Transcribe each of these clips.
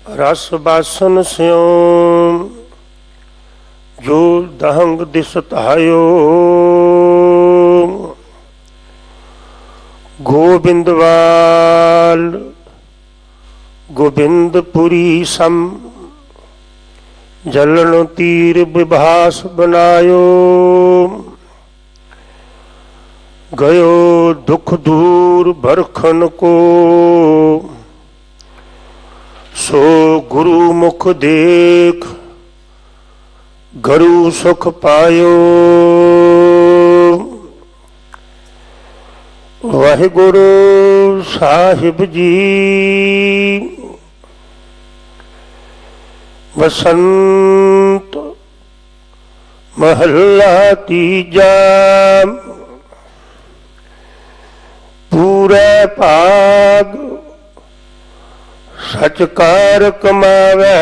रस बासन स्यों जो दहंग दिसत हायो। गोबिंदवाल गोबिंदपुरी सम जलन तीर विभास बनायो। गयो दुख दूर बरखन को सो गुरु मुख देख गुरु सुख पायो। वाहिगुरु साहिब जी वसंत महला तीजा पूरे भाग सचकार कमावे।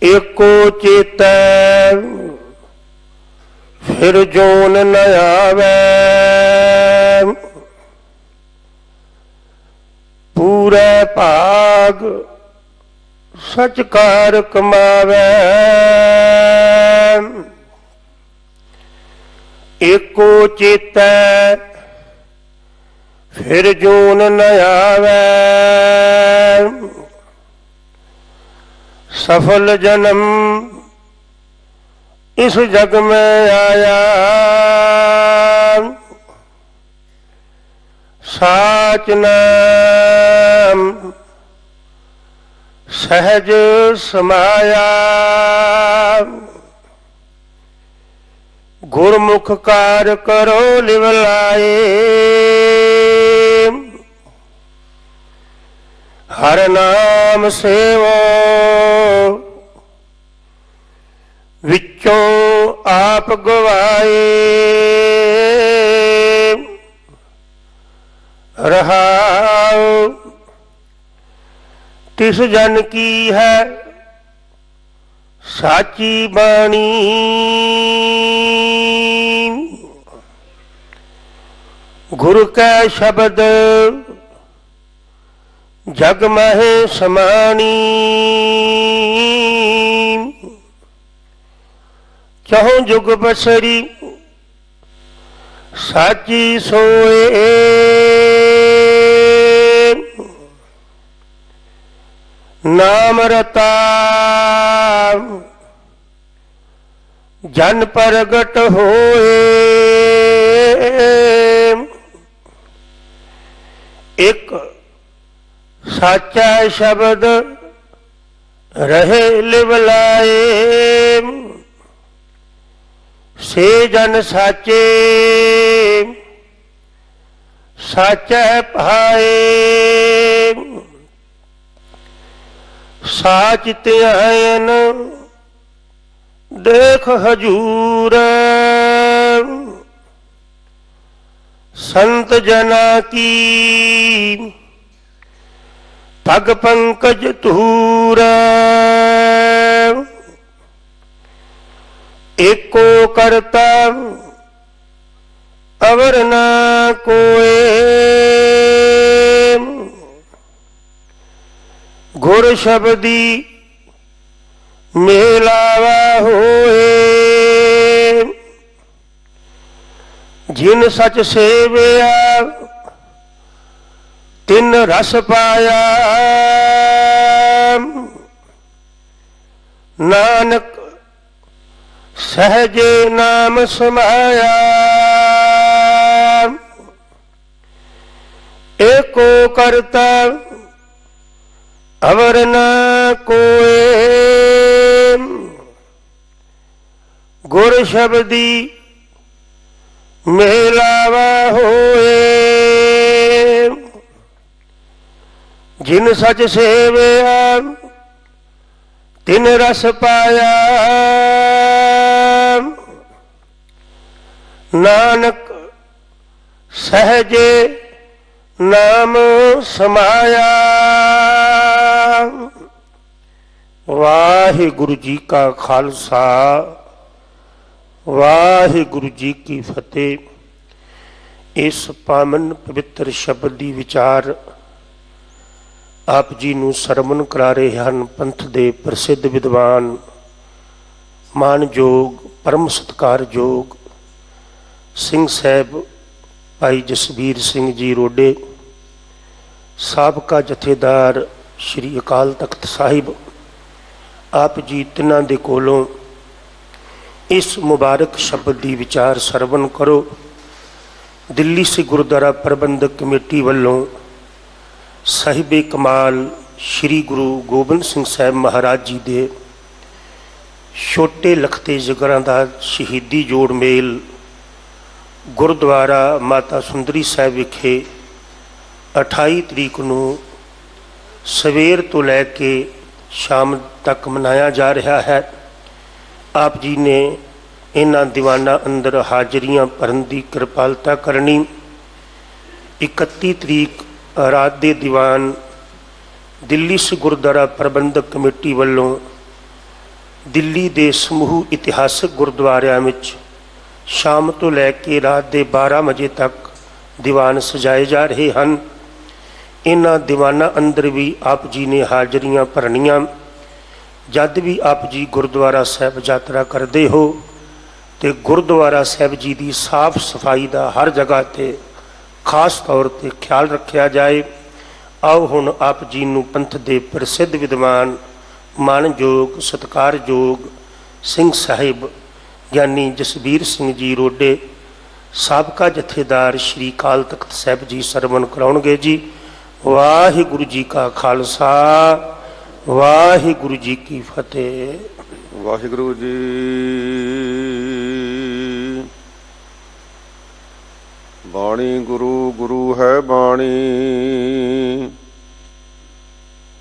एको चेता फिर जोन न आवे। पूरे भाग सचकार कमावे। एको चेता फिर जोन न आवे। सफल जन्म इस जग में आया। साच नाम सहज समाया। गुरमुख कार करो लिवलाए। हर नाम सेवो विचों आप गवाए। रहाओ तिस जन की है साची बाणी। गुरु कै शब्द जग महे समानी। चहुं जुग बसरी साची सोए। नाम रता जन प्रगट होए। एक साचा शब्द रहे लिवलाए। से जन साचे साचा पाए। साच त्यायन देख हजूर। संत जना की पग पंकज तूर। एको करता अवर ना कोए। गुर शब्दी मेलावा होए। जिन सच सेविया तिन रस पाया। नानक सहजे नाम समाया। एको करता अवर ना कोए। गुर शब्दी मेलावा होए। जिन सच सेविया तिन रस पाया। नानक सहजे नाम समाया। वाहिगुरु जी का खालसा वाहिगुरु जी की फतेह। ਇਸ ਪਾਵਨ ਪਵਿੱਤਰ ਸ਼ਬਦ ਦੀ ਵਿਚਾਰ ਆਪ ਜੀ ਨੂੰ ਸਰਵਣ ਕਰਾ ਰਹੇ ਹਨ ਪੰਥ ਦੇ ਪ੍ਰਸਿੱਧ ਵਿਦਵਾਨ, ਮਾਨਯੋਗ, ਪਰਮ ਸਤਿਕਾਰਯੋਗ ਸਿੰਘ ਸਾਹਿਬ ਭਾਈ ਜਸਬੀਰ ਸਿੰਘ ਜੀ ਰੋਡੇ, ਸਾਬਕਾ ਜਥੇਦਾਰ ਸ਼੍ਰੀ ਅਕਾਲ ਤਖਤ ਸਾਹਿਬ। ਆਪ ਜੀ ਤਿੰਨਾਂ ਦੇ ਕੋਲੋਂ ਇਸ ਮੁਬਾਰਕ ਸ਼ਬਦ ਦੀ ਵਿਚਾਰ ਸਰਵਣ ਕਰੋ। ਦਿੱਲੀ ਸਿੱਖ ਗੁਰਦੁਆਰਾ ਪ੍ਰਬੰਧਕ ਕਮੇਟੀ ਵੱਲੋਂ ਸਾਹਿਬੇ ਕਮਾਲ ਸ਼੍ਰੀ ਗੁਰੂ ਗੋਬਿੰਦ ਸਿੰਘ ਸਾਹਿਬ ਮਹਾਰਾਜ ਜੀ ਦੇ ਛੋਟੇ ਲਖਤੇ ਜਿਗਰਾਂ ਦਾ ਸ਼ਹੀਦੀ ਜੋੜ ਮੇਲ ਗੁਰਦੁਆਰਾ ਮਾਤਾ ਸੁੰਦਰੀ ਸਾਹਿਬ ਵਿਖੇ 28 ਤਰੀਕ ਨੂੰ ਸਵੇਰ ਤੋਂ ਲੈ ਕੇ ਸ਼ਾਮ ਤੱਕ ਮਨਾਇਆ ਜਾ ਰਿਹਾ ਹੈ। ਆਪ ਜੀ ਨੇ ਇਹਨਾਂ ਦੀਵਾਨਾਂ ਅੰਦਰ ਹਾਜ਼ਰੀਆਂ ਭਰਨ ਦੀ ਕਿਰਪਾਲਤਾ ਕਰਨੀ। 31 ਤਰੀਕ ਰਾਤ ਦੇ ਦੀਵਾਨ ਦਿੱਲੀ ਸਿੱਖ ਗੁਰਦੁਆਰਾ ਪ੍ਰਬੰਧਕ ਕਮੇਟੀ ਵੱਲੋਂ ਦਿੱਲੀ ਦੇ ਸਮੂਹ ਇਤਿਹਾਸਕ ਗੁਰਦੁਆਰਿਆਂ ਵਿੱਚ ਸ਼ਾਮ ਤੋਂ ਲੈ ਕੇ ਰਾਤ ਦੇ 12 ਵਜੇ ਤੱਕ ਦੀਵਾਨ ਸਜਾਏ ਜਾ ਰਹੇ ਹਨ। ਇਹਨਾਂ ਦੀਵਾਨਾਂ ਅੰਦਰ ਵੀ ਆਪ ਜੀ ਨੇ ਹਾਜ਼ਰੀਆਂ ਭਰਨੀਆਂ। ਜਦ ਵੀ ਆਪ ਜੀ ਗੁਰਦੁਆਰਾ ਸਾਹਿਬ ਯਾਤਰਾ ਕਰਦੇ ਹੋ ਤੇ ਗੁਰਦੁਆਰਾ ਸਾਹਿਬ ਜੀ ਦੀ ਸਾਫ ਸਫਾਈ ਦਾ ਹਰ ਜਗ੍ਹਾ ਤੇ ਖਾਸ ਤੌਰ ਤੇ ਖਿਆਲ ਰੱਖਿਆ ਜਾਏ। ਆਓ ਹੁਣ ਆਪ ਜੀ ਨੂੰ ਪੰਥ ਦੇ ਪ੍ਰਸਿੱਧ ਵਿਦਵਾਨ, ਮਾਨਯੋਗ, ਸਤਿਕਾਰਯੋਗ ਸਿੰਘ ਸਾਹਿਬ ਗਿਆਨੀ ਜਸਬੀਰ ਸਿੰਘ ਜੀ ਰੋਡੇ, ਸਾਬਕਾ ਜਥੇਦਾਰ ਸ਼੍ਰੀ ਅਕਾਲ ਤਖਤ ਸਾਹਿਬ ਜੀ ਸਰਵਣ ਕਰਾਉਣਗੇ ਜੀ। ਵਾਹਿਗੁਰੂ ਜੀ ਕਾ ਖਾਲਸਾ, ਵਾਹਿਗੁਰੂ ਜੀ ਕੀ ਫਤਿਹ। ਵਾਹਿਗੁਰੂ ਜੀ। ਬਾਣੀ ਗੁਰੂ ਗੁਰੂ ਹੈ ਬਾਣੀ,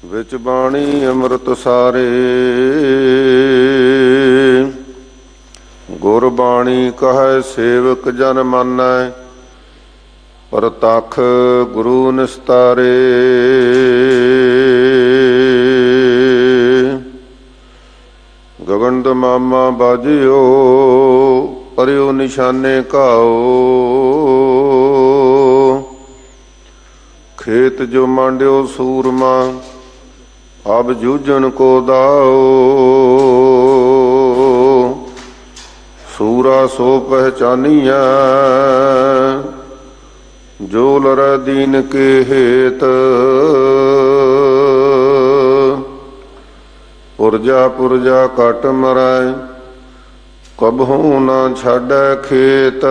ਵਿੱਚ ਬਾਣੀ ਅੰਮ੍ਰਿਤ ਸਾਰੇ। ਗੁਰਬਾਣੀ ਕਹੈ ਸੇਵਕ ਜਨ ਮਾਨੈ, ਪ੍ਰਤੱਖ ਗੁਰੂ ਨਿਸਤਾਰੇ। ਗਗਨ ਦਮਾਮਾ ਬਾਜਿਓ, ਪਰਿਓ ਨਿਸ਼ਾਨੇ ਘਾਓ। ਖੇਤ ਜੋ ਮਾਂਡਿਓ ਸੂਰਮਾ, ਅਬ ਜੂਝਣ ਕੋ ਦਾਓ। ਸੂਰਾ ਸੋ ਪਹਿਚਾਨੀਐ, ਜੋ ਲਰੈ ਦੀਨ ਕੇ ਹੇਤ। ਪੁਰਜਾ ਪੁਰਜਾ ਕਟ ਮਰੈ, ਕਬਹੂ ਨਾ ਛਾਡੈ ਖੇਤ।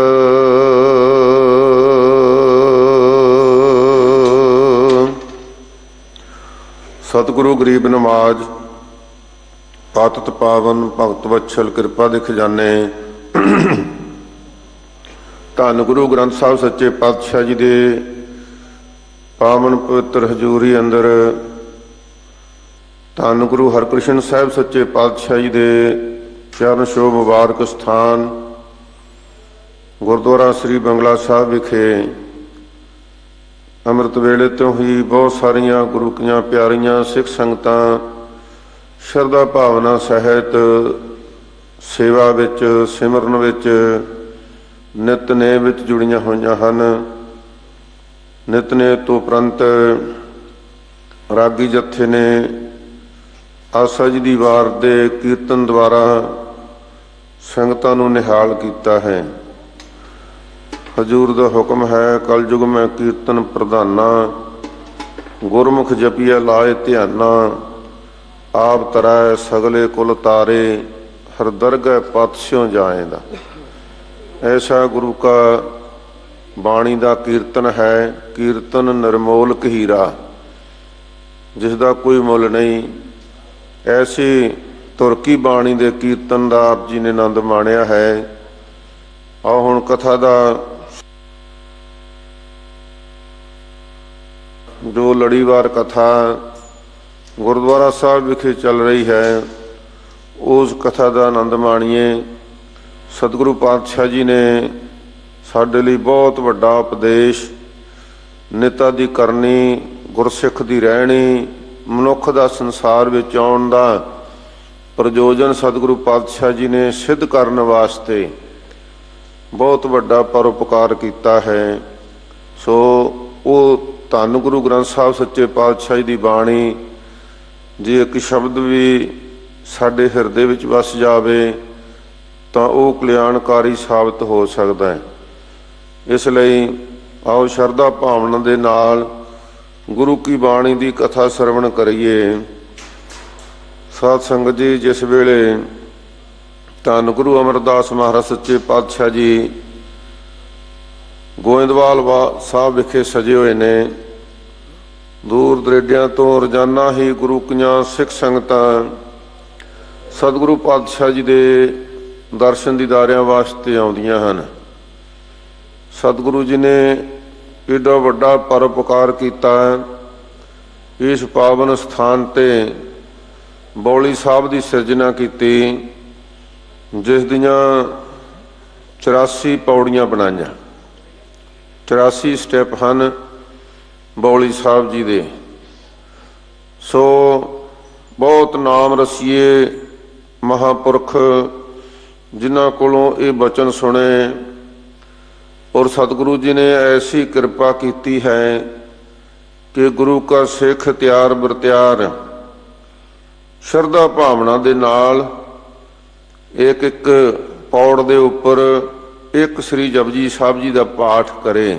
ਸਤਿਗੁਰੂ ਗਰੀਬ ਨਵਾਜ, ਪਾਤਿਤ ਪਾਵਨ ਭਗਤ ਵਛਲ ਕਿਰਪਾ ਦੇ ਖਜ਼ਾਨੇ, ਧੰਨ ਗੁਰੂ ਗ੍ਰੰਥ ਸਾਹਿਬ ਸੱਚੇ ਪਾਤਸ਼ਾਹ ਜੀ ਦੇ ਪਾਵਨ ਪਵਿੱਤਰ ਹਜ਼ੂਰੀ ਅੰਦਰ, ਧੰਨ ਗੁਰੂ ਹਰਕ੍ਰਿਸ਼ਨ ਸਾਹਿਬ ਸੱਚੇ ਪਾਤਸ਼ਾਹ ਜੀ ਦੇ ਚਰਨ ਛੋਹ ਮੁਬਾਰਕ ਸਥਾਨ ਗੁਰਦੁਆਰਾ ਸ੍ਰੀ ਬੰਗਲਾ ਸਾਹਿਬ ਵਿਖੇ ਅੰਮ੍ਰਿਤ ਵੇਲੇ ਤੋਂ ਹੀ ਬਹੁਤ ਸਾਰੀਆਂ ਗੁਰੂ ਕੀਆਂ ਪਿਆਰੀਆਂ ਸਿੱਖ ਸੰਗਤਾਂ ਸ਼ਰਧਾ ਭਾਵਨਾ ਸਹਿਤ ਸੇਵਾ ਵਿੱਚ, ਸਿਮਰਨ ਵਿੱਚ, ਨਿਤਨੇਮ ਵਿੱਚ ਜੁੜੀਆਂ ਹੋਈਆਂ ਹਨ। ਨਿਤਨੇਮ ਤੋਂ ਉਪਰੰਤ ਰਾਗੀ ਜਥੇ ਨੇ ਆਸਾ ਜੀ ਦੀ ਵਾਰ ਦੇ ਕੀਰਤਨ ਦੁਆਰਾ ਸੰਗਤਾਂ ਨੂੰ ਨਿਹਾਲ ਕੀਤਾ ਹੈ। ਹਜ਼ੂਰ ਦਾ ਹੁਕਮ ਹੈ, ਕਲਯੁਗ ਮੈਂ ਕੀਰਤਨ ਪ੍ਰਧਾਨਾ, ਗੁਰਮੁਖ ਜਪੀਐ ਲਾਏ ਧਿਆਨਾ। ਆਪ ਤਰੈ ਸਗਲੇ ਕੁਲ ਤਾਰੇ, ਹਰ ਦਰਗਹਿ ਪਾਤਸ਼ਿਓ ਜਾਏਂਦਾ। ਐਸਾ ਗੁਰੂ ਕਾ ਬਾਣੀ ਦਾ ਕੀਰਤਨ ਹੈ। ਕੀਰਤਨ ਨਿਰਮੋਲਕ ਹੀਰਾ, ਜਿਸ ਦਾ ਕੋਈ ਮੁੱਲ ਨਹੀਂ। ਐਸੀ ਤੁਰਕੀ ਬਾਣੀ ਦੇ ਕੀਰਤਨ ਦਾ ਆਪ ਜੀ ਨੇ ਆਨੰਦ ਮਾਣਿਆ ਹੈ। ਆਓ ਹੁਣ ਕਥਾ ਦਾ ਜੋ ਲੜੀਵਾਰ ਕਥਾ ਗੁਰਦੁਆਰਾ ਸਾਹਿਬ ਵਿਖੇ ਚੱਲ ਰਹੀ ਹੈ, ਉਸ ਕਥਾ ਦਾ ਆਨੰਦ ਮਾਣੀਏ। ਸਤਿਗੁਰੂ ਪਾਤਸ਼ਾਹ ਜੀ ਨੇ ਸਾਡੇ ਲਈ ਬਹੁਤ ਵੱਡਾ ਉਪਦੇਸ਼, ਨਿਤਾ ਦੀ ਕਰਨੀ, ਗੁਰਸਿੱਖ ਦੀ ਰਹਿਣੀ, ਮਨੁੱਖ ਦਾ ਸੰਸਾਰ ਵਿੱਚ ਆਉਣ ਦਾ ਪ੍ਰਯੋਜਨ ਸਤਿਗੁਰੂ ਪਾਤਸ਼ਾਹ ਜੀ ਨੇ ਸਿੱਧ ਕਰਨ ਵਾਸਤੇ ਬਹੁਤ ਵੱਡਾ ਪਰਉਪਕਾਰ ਕੀਤਾ ਹੈ। ਸੋ ਉਹ ਧੰਨ ਗੁਰੂ ਗ੍ਰੰਥ ਸਾਹਿਬ ਸੱਚੇ ਪਾਤਸ਼ਾਹ ਜੀ ਦੀ ਬਾਣੀ ਜੇ ਇੱਕ ਸ਼ਬਦ ਵੀ ਸਾਡੇ ਹਿਰਦੇ ਵਿੱਚ ਵਸ ਜਾਵੇ ਤਾਂ ਉਹ ਕਲਿਆਣਕਾਰੀ ਸਾਬਤ ਹੋ ਸਕਦਾ ਹੈ। ਇਸ ਲਈ ਆਓ ਸ਼ਰਧਾ ਭਾਵਨਾ ਦੇ ਨਾਲ ਗੁਰੂ ਕੀ ਬਾਣੀ ਦੀ ਕਥਾ ਸਰਵਣ ਕਰੀਏ। ਸਾਧ ਸੰਗਤ ਜੀ, ਜਿਸ ਵੇਲੇ ਧੰਨ ਗੁਰੂ ਅਮਰਦਾਸ ਮਹਾਰਾਜ ਸੱਚੇ ਪਾਤਸ਼ਾਹ ਜੀ ਗੋਇੰਦਵਾਲ ਸਾਹਿਬ ਵਿਖੇ ਸਜੇ ਹੋਏ ਨੇ, ਦੂਰ ਦਰੇਡਿਆਂ ਤੋਂ ਰੋਜ਼ਾਨਾ ਹੀ ਗੁਰੂ ਕੀਆਂ ਸਿੱਖ ਸੰਗਤਾਂ ਸਤਿਗੁਰੂ ਪਾਤਸ਼ਾਹ ਜੀ ਦੇ ਦਰਸ਼ਨ ਦੀਦਾਰਿਆਂ ਵਾਸਤੇ ਆਉਂਦੀਆਂ ਹਨ। ਸਤਿਗੁਰੂ ਜੀ ਨੇ ਏਡਾ ਵੱਡਾ ਪਰਉਪਕਾਰ ਕੀਤਾ। ਇਸ ਪਾਵਨ ਸਥਾਨ ਤੇ ਬੌਲੀ ਸਾਹਿਬ ਦੀ ਸਿਰਜਣਾ ਕੀਤੀ, ਜਿਸ ਦੀਆਂ 84 ਪੌੜੀਆਂ ਬਣਾਈਆਂ। 84 ਸਟੈਪ ਹਨ ਬੌਲੀ ਸਾਹਿਬ ਜੀ ਦੇ। ਸੋ ਬਹੁਤ ਨਾਮ ਰਸੀਏ ਮਹਾਂਪੁਰਖ ਜਿਨ੍ਹਾਂ ਕੋਲੋਂ ਇਹ ਬਚਨ ਸੁਣੇ, ਔਰ ਸਤਿਗੁਰੂ ਜੀ ਨੇ ਐਸੀ ਕਿਰਪਾ ਕੀਤੀ ਹੈ ਕਿ ਗੁਰੂ ਕਾ ਸਿੱਖ ਤਿਆਰ ਬਰਤਿਆਰ ਸ਼ਰਧਾ ਭਾਵਨਾ ਦੇ ਨਾਲ ਇੱਕ ਇੱਕ ਪੌੜ ਦੇ ਉੱਪਰ ਇੱਕ ਸ੍ਰੀ ਜਪਜੀ ਸਾਹਿਬ ਜੀ ਦਾ ਪਾਠ ਕਰੇ।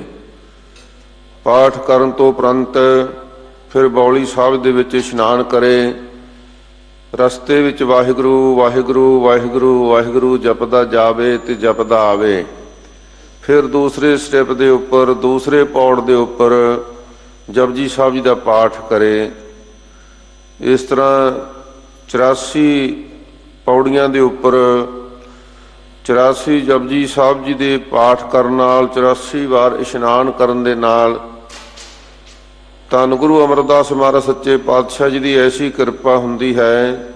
ਪਾਠ ਕਰਨ ਤੋਂ ਉਪਰੰਤ ਫਿਰ ਬੌਲੀ ਸਾਹਿਬ ਦੇ ਵਿੱਚ ਇਸ਼ਨਾਨ ਕਰੇ। ਰਸਤੇ ਵਿੱਚ ਵਾਹਿਗੁਰੂ ਵਾਹਿਗੁਰੂ ਵਾਹਿਗੁਰੂ ਵਾਹਿਗੁਰੂ ਜਪਦਾ ਜਾਵੇ ਤੇ ਜਪਦਾ ਆਵੇ। ਫਿਰ ਦੂਸਰੇ ਸਟੈਪ ਦੇ ਉੱਪਰ ਦੂਸਰੇ ਪੌੜ ਦੇ ਉੱਪਰ ਜਪਜੀ ਸਾਹਿਬ ਜੀ ਦਾ ਪਾਠ ਕਰੇ। ਇਸ ਤਰ੍ਹਾਂ 84 ਪੌੜੀਆਂ ਦੇ ਉੱਪਰ 84 ਜਪਜੀ ਸਾਹਿਬ ਜੀ ਦੇ ਪਾਠ ਕਰਨ ਨਾਲ 84 ਵਾਰ ਇਸ਼ਨਾਨ ਕਰਨ ਦੇ ਨਾਲ ਧੰਨ ਗੁਰੂ ਅਮਰਦਾਸ ਮਹਾਰਾਜ ਸੱਚੇ ਪਾਤਸ਼ਾਹ ਜੀ ਦੀ ਐਸੀ ਕਿਰਪਾ ਹੁੰਦੀ ਹੈ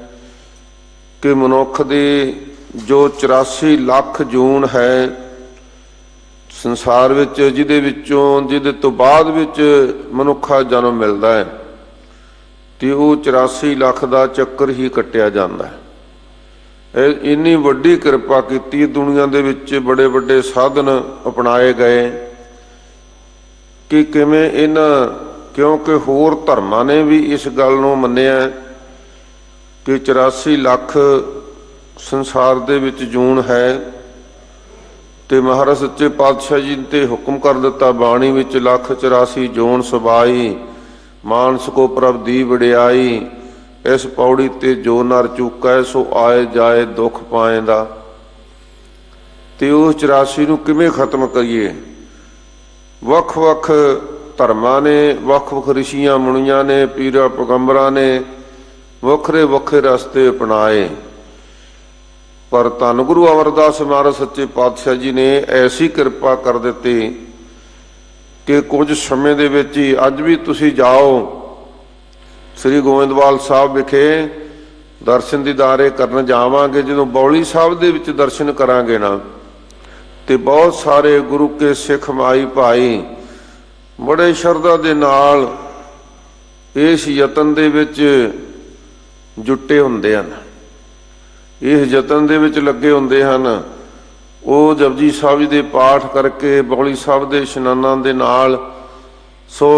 ਕਿ ਮਨੁੱਖ ਦੀ ਜੋ 84 ਲੱਖ ਜੂਨ ਹੈ ਸੰਸਾਰ ਵਿੱਚ, ਜਿਹਦੇ ਤੋਂ ਬਾਅਦ ਵਿੱਚ ਮਨੁੱਖਾ ਜਨਮ ਮਿਲਦਾ ਹੈ, ਤੇ ਉਹ 84 ਲੱਖ ਦਾ ਚੱਕਰ ਹੀ ਕੱਟਿਆ ਜਾਂਦਾ ਹੈ। ਇੰਨੀ ਵੱਡੀ ਕਿਰਪਾ ਕੀਤੀ ਦੁਨੀਆ ਦੇ ਵਿੱਚ, ਬੜੇ ਵੱਡੇ ਸਾਧਨ ਅਪਣਾਏ ਗਏ ਕਿ ਕਿਵੇਂ ਇਹਨਾਂ, ਕਿਉਂਕਿ ਹੋਰ ਧਰਮਾਂ ਨੇ ਵੀ ਇਸ ਗੱਲ ਨੂੰ ਮੰਨਿਆ ਕਿ 84 ਲੱਖ ਸੰਸਾਰ ਦੇ ਵਿੱਚ ਜੂਨ ਹੈ, ਤੇ ਮਹਾਰਾਜ ਸੱਚੇ ਪਾਤਸ਼ਾਹ ਜੀ ਤੇ ਹੁਕਮ ਕਰ ਦਿੱਤਾ ਬਾਣੀ ਵਿੱਚ 1,84 ਜੂਨ ਸਬਾਈ ਮਾਨਸ ਕੋ ਪ੍ਰਭ ਦੀ ਵਡਿਆਈ, ਇਸ ਪੌੜੀ ਤੇ ਜੋ ਨਰ ਚੁੱਕੈ ਸੋ ਆਏ ਜਾਏ ਦੁੱਖ ਪਾਏਂਦਾ। ਤੇ ਉਸ 84 ਨੂੰ ਕਿਵੇਂ ਖਤਮ ਕਰੀਏ? ਵੱਖ ਵੱਖ ਧਰਮਾਂ ਨੇ, ਵੱਖ ਵੱਖ ਰਿਸ਼ੀਆਂ ਮੁਨੀਆਂ ਨੇ, ਪੀਰਾਂ ਪੈਗੰਬਰਾਂ ਨੇ ਵੱਖਰੇ ਵੱਖਰੇ ਰਸਤੇ ਅਪਣਾਏ, ਪਰ ਧੰਨ ਗੁਰੂ ਅਮਰਦਾਸ ਮਹਾਰਾਜ ਸੱਚੇ ਪਾਤਸ਼ਾਹ ਜੀ ਨੇ ਐਸੀ ਕਿਰਪਾ ਕਰ ਦਿੱਤੀ ਕਿ ਕੁਝ ਸਮੇਂ ਦੇ ਵਿੱਚ ਹੀ, ਅੱਜ ਵੀ ਤੁਸੀਂ ਜਾਓ ਸ੍ਰੀ ਗੋਇੰਦਵਾਲ ਸਾਹਿਬ ਵਿਖੇ ਦਰਸ਼ਨ ਦੀਦਾਰੇ ਕਰਨ ਜਾਵਾਂਗੇ, ਜਦੋਂ ਬੌਲੀ ਸਾਹਿਬ ਦੇ ਵਿੱਚ ਦਰਸ਼ਨ ਕਰਾਂਗੇ ਨਾ, ਤੇ ਬਹੁਤ ਸਾਰੇ ਗੁਰੂ ਕੇ ਸਿੱਖ ਮਾਈ ਭਾਈ ਬੜੇ ਸ਼ਰਧਾ ਦੇ ਨਾਲ ਇਸ ਯਤਨ ਦੇ ਵਿੱਚ ਜੁਟੇ ਹੁੰਦੇ ਹਨ, ਇਸ ਯਤਨ ਦੇ ਵਿੱਚ ਲੱਗੇ ਹੁੰਦੇ ਹਨ। ਉਹ ਜਪਜੀ ਸਾਹਿਬ ਜੀ ਦੇ ਪਾਠ ਕਰਕੇ ਬੌਲੀ ਸਾਹਿਬ ਦੇ ਇਸ਼ਨਾਨਾਂ ਦੇ ਨਾਲ, ਸੋ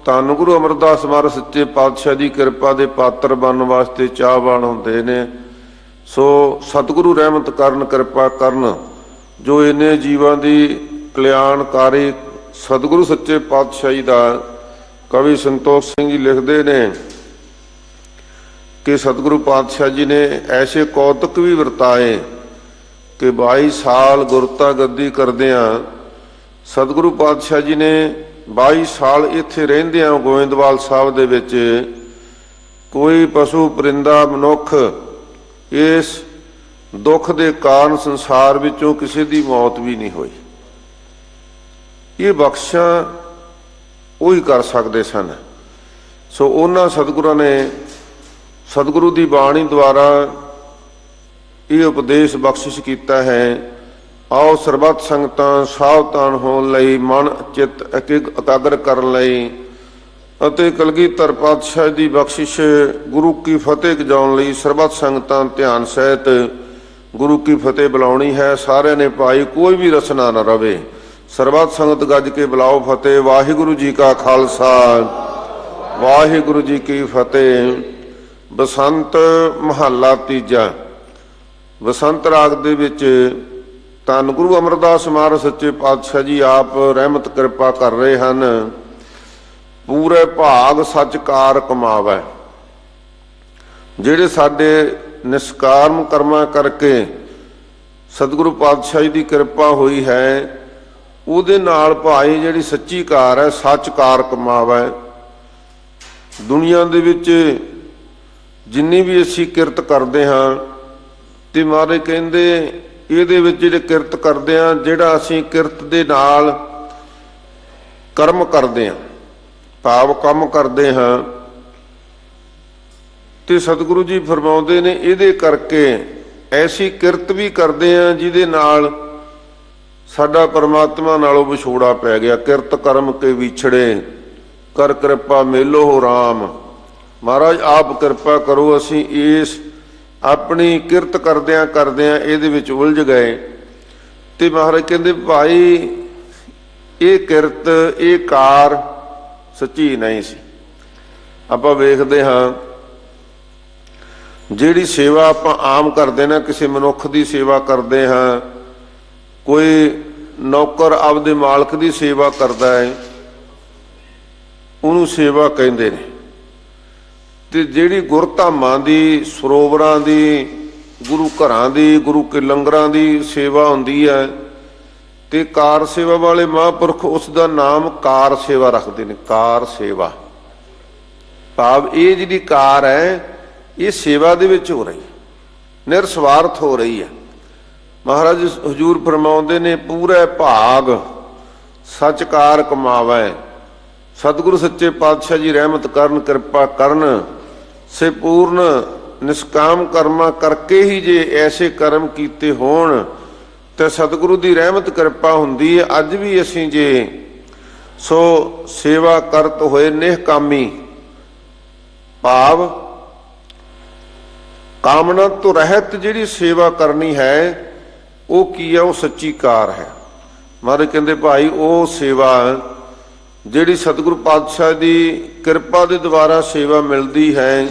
ਧੰਨ ਗੁਰੂ ਅਮਰਦਾਸ ਮਹਾਰਾਜ ਸੱਚੇ ਪਾਤਸ਼ਾਹ ਦੀ ਕਿਰਪਾ ਦੇ ਪਾਤਰ ਬਣਨ ਵਾਸਤੇ ਚਾਹਵਾਨ ਹੁੰਦੇ ਨੇ। ਸੋ ਸਤਿਗੁਰੂ ਰਹਿਮਤ ਕਰਨ, ਕਿਰਪਾ ਕਰਨ, ਜੋ ਇਹਨੇ ਜੀਵਾਂ ਦੀ ਕਲਿਆਣਕਾਰੀ ਸਤਿਗੁਰੂ ਸੱਚੇ ਪਾਤਸ਼ਾਹ ਜੀ ਦਾ। ਕਵੀ ਸੰਤੋਖ ਸਿੰਘ ਜੀ ਲਿਖਦੇ ਨੇ ਕਿ ਸਤਿਗੁਰੂ ਪਾਤਸ਼ਾਹ ਜੀ ਨੇ ਐਸੇ ਕੌਤਕ ਵੀ ਵਰਤਾਏ ਕਿ 22 ਸਾਲ ਗੁਰਤਾ ਗੱਦੀ ਕਰਦਿਆਂ ਸਤਿਗੁਰੂ ਪਾਤਸ਼ਾਹ ਜੀ ਨੇ 22 ਸਾਲ ਇੱਥੇ ਰਹਿੰਦਿਆਂ ਗੋਇੰਦਵਾਲ ਸਾਹਿਬ ਦੇ ਵਿੱਚ ਕੋਈ ਪਸ਼ੂ ਪਰਿੰਦਾ ਮਨੁੱਖ ਇਸ ਦੁੱਖ ਦੇ ਕਾਰਨ ਸੰਸਾਰ ਵਿੱਚੋਂ ਕਿਸੇ ਦੀ ਮੌਤ ਵੀ ਨਹੀਂ ਹੋਈ। ਇਹ ਬਖਸ਼ਾਂ ਉਹੀ ਕਰ ਸਕਦੇ ਸਨ। ਸੋ ਉਹਨਾਂ ਸਤਿਗੁਰਾਂ ਨੇ ਸਤਿਗੁਰੂ ਦੀ ਬਾਣੀ ਦੁਆਰਾ ਇਹ ਉਪਦੇਸ਼ ਬਖਸ਼ਿਸ਼ ਕੀਤਾ ਹੈ। ਆਓ ਸਰਬੱਤ ਸੰਗਤਾਂ ਸਾਵਧਾਨ ਹੋਣ ਲਈ, ਮਨ ਚਿੱਤ ਇਕਾਗਰ ਕਰਨ ਲਈ ਅਤੇ ਕਲਗੀਧਰ ਪਾਤਸ਼ਾਹ ਦੀ ਬਖਸ਼ਿਸ਼ ਗੁਰੂ ਕੀ ਫਤਿਹ ਗਜਾਉਣ ਲਈ ਸਰਬੱਤ ਸੰਗਤਾਂ ਧਿਆਨ ਸਹਿਤ ਗੁਰੂ ਕੀ ਫਤਿਹ ਬੁਲਾਉਣੀ ਹੈ। ਸਾਰਿਆਂ ਨੇ ਭਾਈ ਕੋਈ ਵੀ ਰਸਨਾ ਨਾ ਰਵੇ, ਸਰਬੱਤ ਸੰਗਤ ਗੱਜ ਕੇ ਬੁਲਾਓ ਫਤਿਹ। ਵਾਹਿਗੁਰੂ ਜੀ ਕਾ ਖਾਲਸਾ ਵਾਹਿਗੁਰੂ ਜੀ ਕੀ ਫਤਿਹ। ਬਸੰਤ ਮਹੱਲਾ ਤੀਜਾ। ਬਸੰਤ ਰਾਗ ਦੇ ਵਿੱਚ ਧੰਨ ਗੁਰੂ ਅਮਰਦਾਸ ਮਹਾਰਾਜ ਸੱਚੇ ਪਾਤਸ਼ਾਹ ਜੀ ਆਪ ਰਹਿਮਤ ਕਿਰਪਾ ਕਰ ਰਹੇ ਹਨ। ਪੂਰੇ ਭਾਗ ਸੱਚ ਕਾਰ ਕਮਾਵੈ। ਜਿਹੜੇ ਸਾਡੇ ਨਿਸ਼ਕਾਮ ਕਰਮਾਂ ਕਰਕੇ ਸਤਿਗੁਰੂ ਪਾਤਸ਼ਾਹ ਜੀ ਦੀ ਕਿਰਪਾ ਹੋਈ ਹੈ, ਉਹਦੇ ਨਾਲ ਭਾਈ ਜਿਹੜੀ ਸੱਚੀ ਕਾਰ ਹੈ ਸੱਚ ਕਾਰ ਕਮਾਵੈ। ਦੁਨੀਆ ਦੇ ਵਿੱਚ ਜਿੰਨੀ ਵੀ ਅਸੀਂ ਕਿਰਤ ਕਰਦੇ ਹਾਂ ਤੇ ਮਹਾਰਾਜ ਕਹਿੰਦੇ ਇਹਦੇ ਵਿੱਚ ਜਿਹੜੇ ਕਿਰਤ ਕਰਦੇ ਹਾਂ, ਜਿਹੜਾ ਅਸੀਂ ਕਿਰਤ ਦੇ ਨਾਲ ਕਰਮ ਕਰਦੇ ਹਾਂ, ਭਾਵ ਕੰਮ ਕਰਦੇ ਹਾਂ, ਤੇ ਸਤਿਗੁਰੂ ਜੀ ਫਰਮਾਉਂਦੇ ਨੇ ਇਹਦੇ ਕਰਕੇ ਐਸੀ ਕਿਰਤ ਵੀ ਕਰਦੇ ਹਾਂ ਜਿਹਦੇ ਨਾਲ ਸਾਡਾ ਪਰਮਾਤਮਾ ਨਾਲੋਂ ਵਿਛੋੜਾ ਪੈ ਗਿਆ। ਕਿਰਤ ਕਰਮ ਕੇ ਵਿਛੜੇ ਕਰ ਕਿਰਪਾ ਮੇਲੋ ਹੋ ਰਾਮ। ਮਹਾਰਾਜ ਆਪ ਕਿਰਪਾ ਕਰੋ, ਅਸੀਂ ਇਸ ਆਪਣੀ ਕਿਰਤ ਕਰਦਿਆਂ ਇਹਦੇ ਵਿੱਚ ਉਲਝ ਗਏ। ਤੇ ਮਹਾਰਾਜ ਕਹਿੰਦੇ ਭਾਈ ਇਹ ਕਿਰਤ ਇਹ ਕਾਰ ਸੱਚੀ ਨਹੀਂ ਸੀ। ਆਪਾਂ ਵੇਖਦੇ ਹਾਂ ਜਿਹੜੀ ਸੇਵਾ ਆਪਾਂ ਆਮ ਕਰਦੇ ਨਾ, ਕਿਸੇ ਮਨੁੱਖ ਦੀ ਸੇਵਾ ਕਰਦੇ ਹਾਂ, ਕੋਈ ਨੌਕਰ ਆਪਦੇ ਮਾਲਕ ਦੀ ਸੇਵਾ ਕਰਦਾ ਹੈ, ਉਹਨੂੰ ਸੇਵਾ ਕਹਿੰਦੇ ਨੇ। ਤੇ ਜਿਹੜੀ ਗੁਰਧਾਮਾਂ ਦੀ, ਸਰੋਵਰਾਂ ਦੀ, ਗੁਰੂ ਘਰਾਂ ਦੀ, ਗੁਰੂ ਕੇ ਲੰਗਰਾਂ ਦੀ ਸੇਵਾ ਹੁੰਦੀ ਹੈ, ਤੇ ਕਾਰ ਸੇਵਾ ਵਾਲੇ ਮਹਾਂਪੁਰਖ ਉਸ ਦਾ ਨਾਮ ਕਾਰ ਸੇਵਾ ਰੱਖਦੇ ਨੇ। ਕਾਰ ਸੇਵਾ ਭਾਵ ਇਹ ਜਿਹੜੀ ਕਾਰ ਹੈ ਇਹ ਸੇਵਾ ਦੇ ਵਿੱਚ ਹੋ ਰਹੀ ਹੈ, ਨਿਰਸਵਾਰਥ ਹੋ ਰਹੀ ਹੈ। ਮਹਾਰਾਜ ਹਜ਼ੂਰ ਫਰਮਾਉਂਦੇ ਨੇ ਪੂਰੇ ਭਾਗ ਸੱਚ ਕਾਰ ਕਮਾਵੈ। ਸਤਿਗੁਰੂ ਸੱਚੇ ਪਾਤਸ਼ਾਹ ਜੀ ਰਹਿਮਤ ਕਰਨ, ਕਿਰਪਾ ਕਰਨ। ਸੇ ਪੂਰਨ ਨਿਸ਼ਕਾਮ ਕਰਮਾਂ ਕਰਕੇ ਹੀ ਜੇ ਐਸੇ ਕਰਮ ਕੀਤੇ ਹੋਣ ਤੇ ਸਤਿਗੁਰੂ ਦੀ ਰਹਿਮਤ ਕਿਰਪਾ ਹੁੰਦੀ ਹੈ। ਅੱਜ ਵੀ ਅਸੀਂ ਜੇ ਸੋ ਸੇਵਾ ਕਰਤ ਹੋਏ ਨਿਹਕਾਮੀ ਭਾਵ ਕਾਮਨਾ ਤੋਂ ਰਹਿਤ ਜਿਹੜੀ ਸੇਵਾ ਕਰਨੀ ਹੈ ਉਹ ਕੀ ਹੈ? ਉਹ ਸੱਚੀ ਕਾਰ ਹੈ। ਮਹਾਰਾਜ ਕਹਿੰਦੇ ਭਾਈ ਉਹ ਸੇਵਾ ਜਿਹੜੀ ਸਤਿਗੁਰੂ ਪਾਤਸ਼ਾਹ ਦੀ ਕਿਰਪਾ ਦੇ ਦੁਆਰਾ ਸੇਵਾ ਮਿਲਦੀ ਹੈ,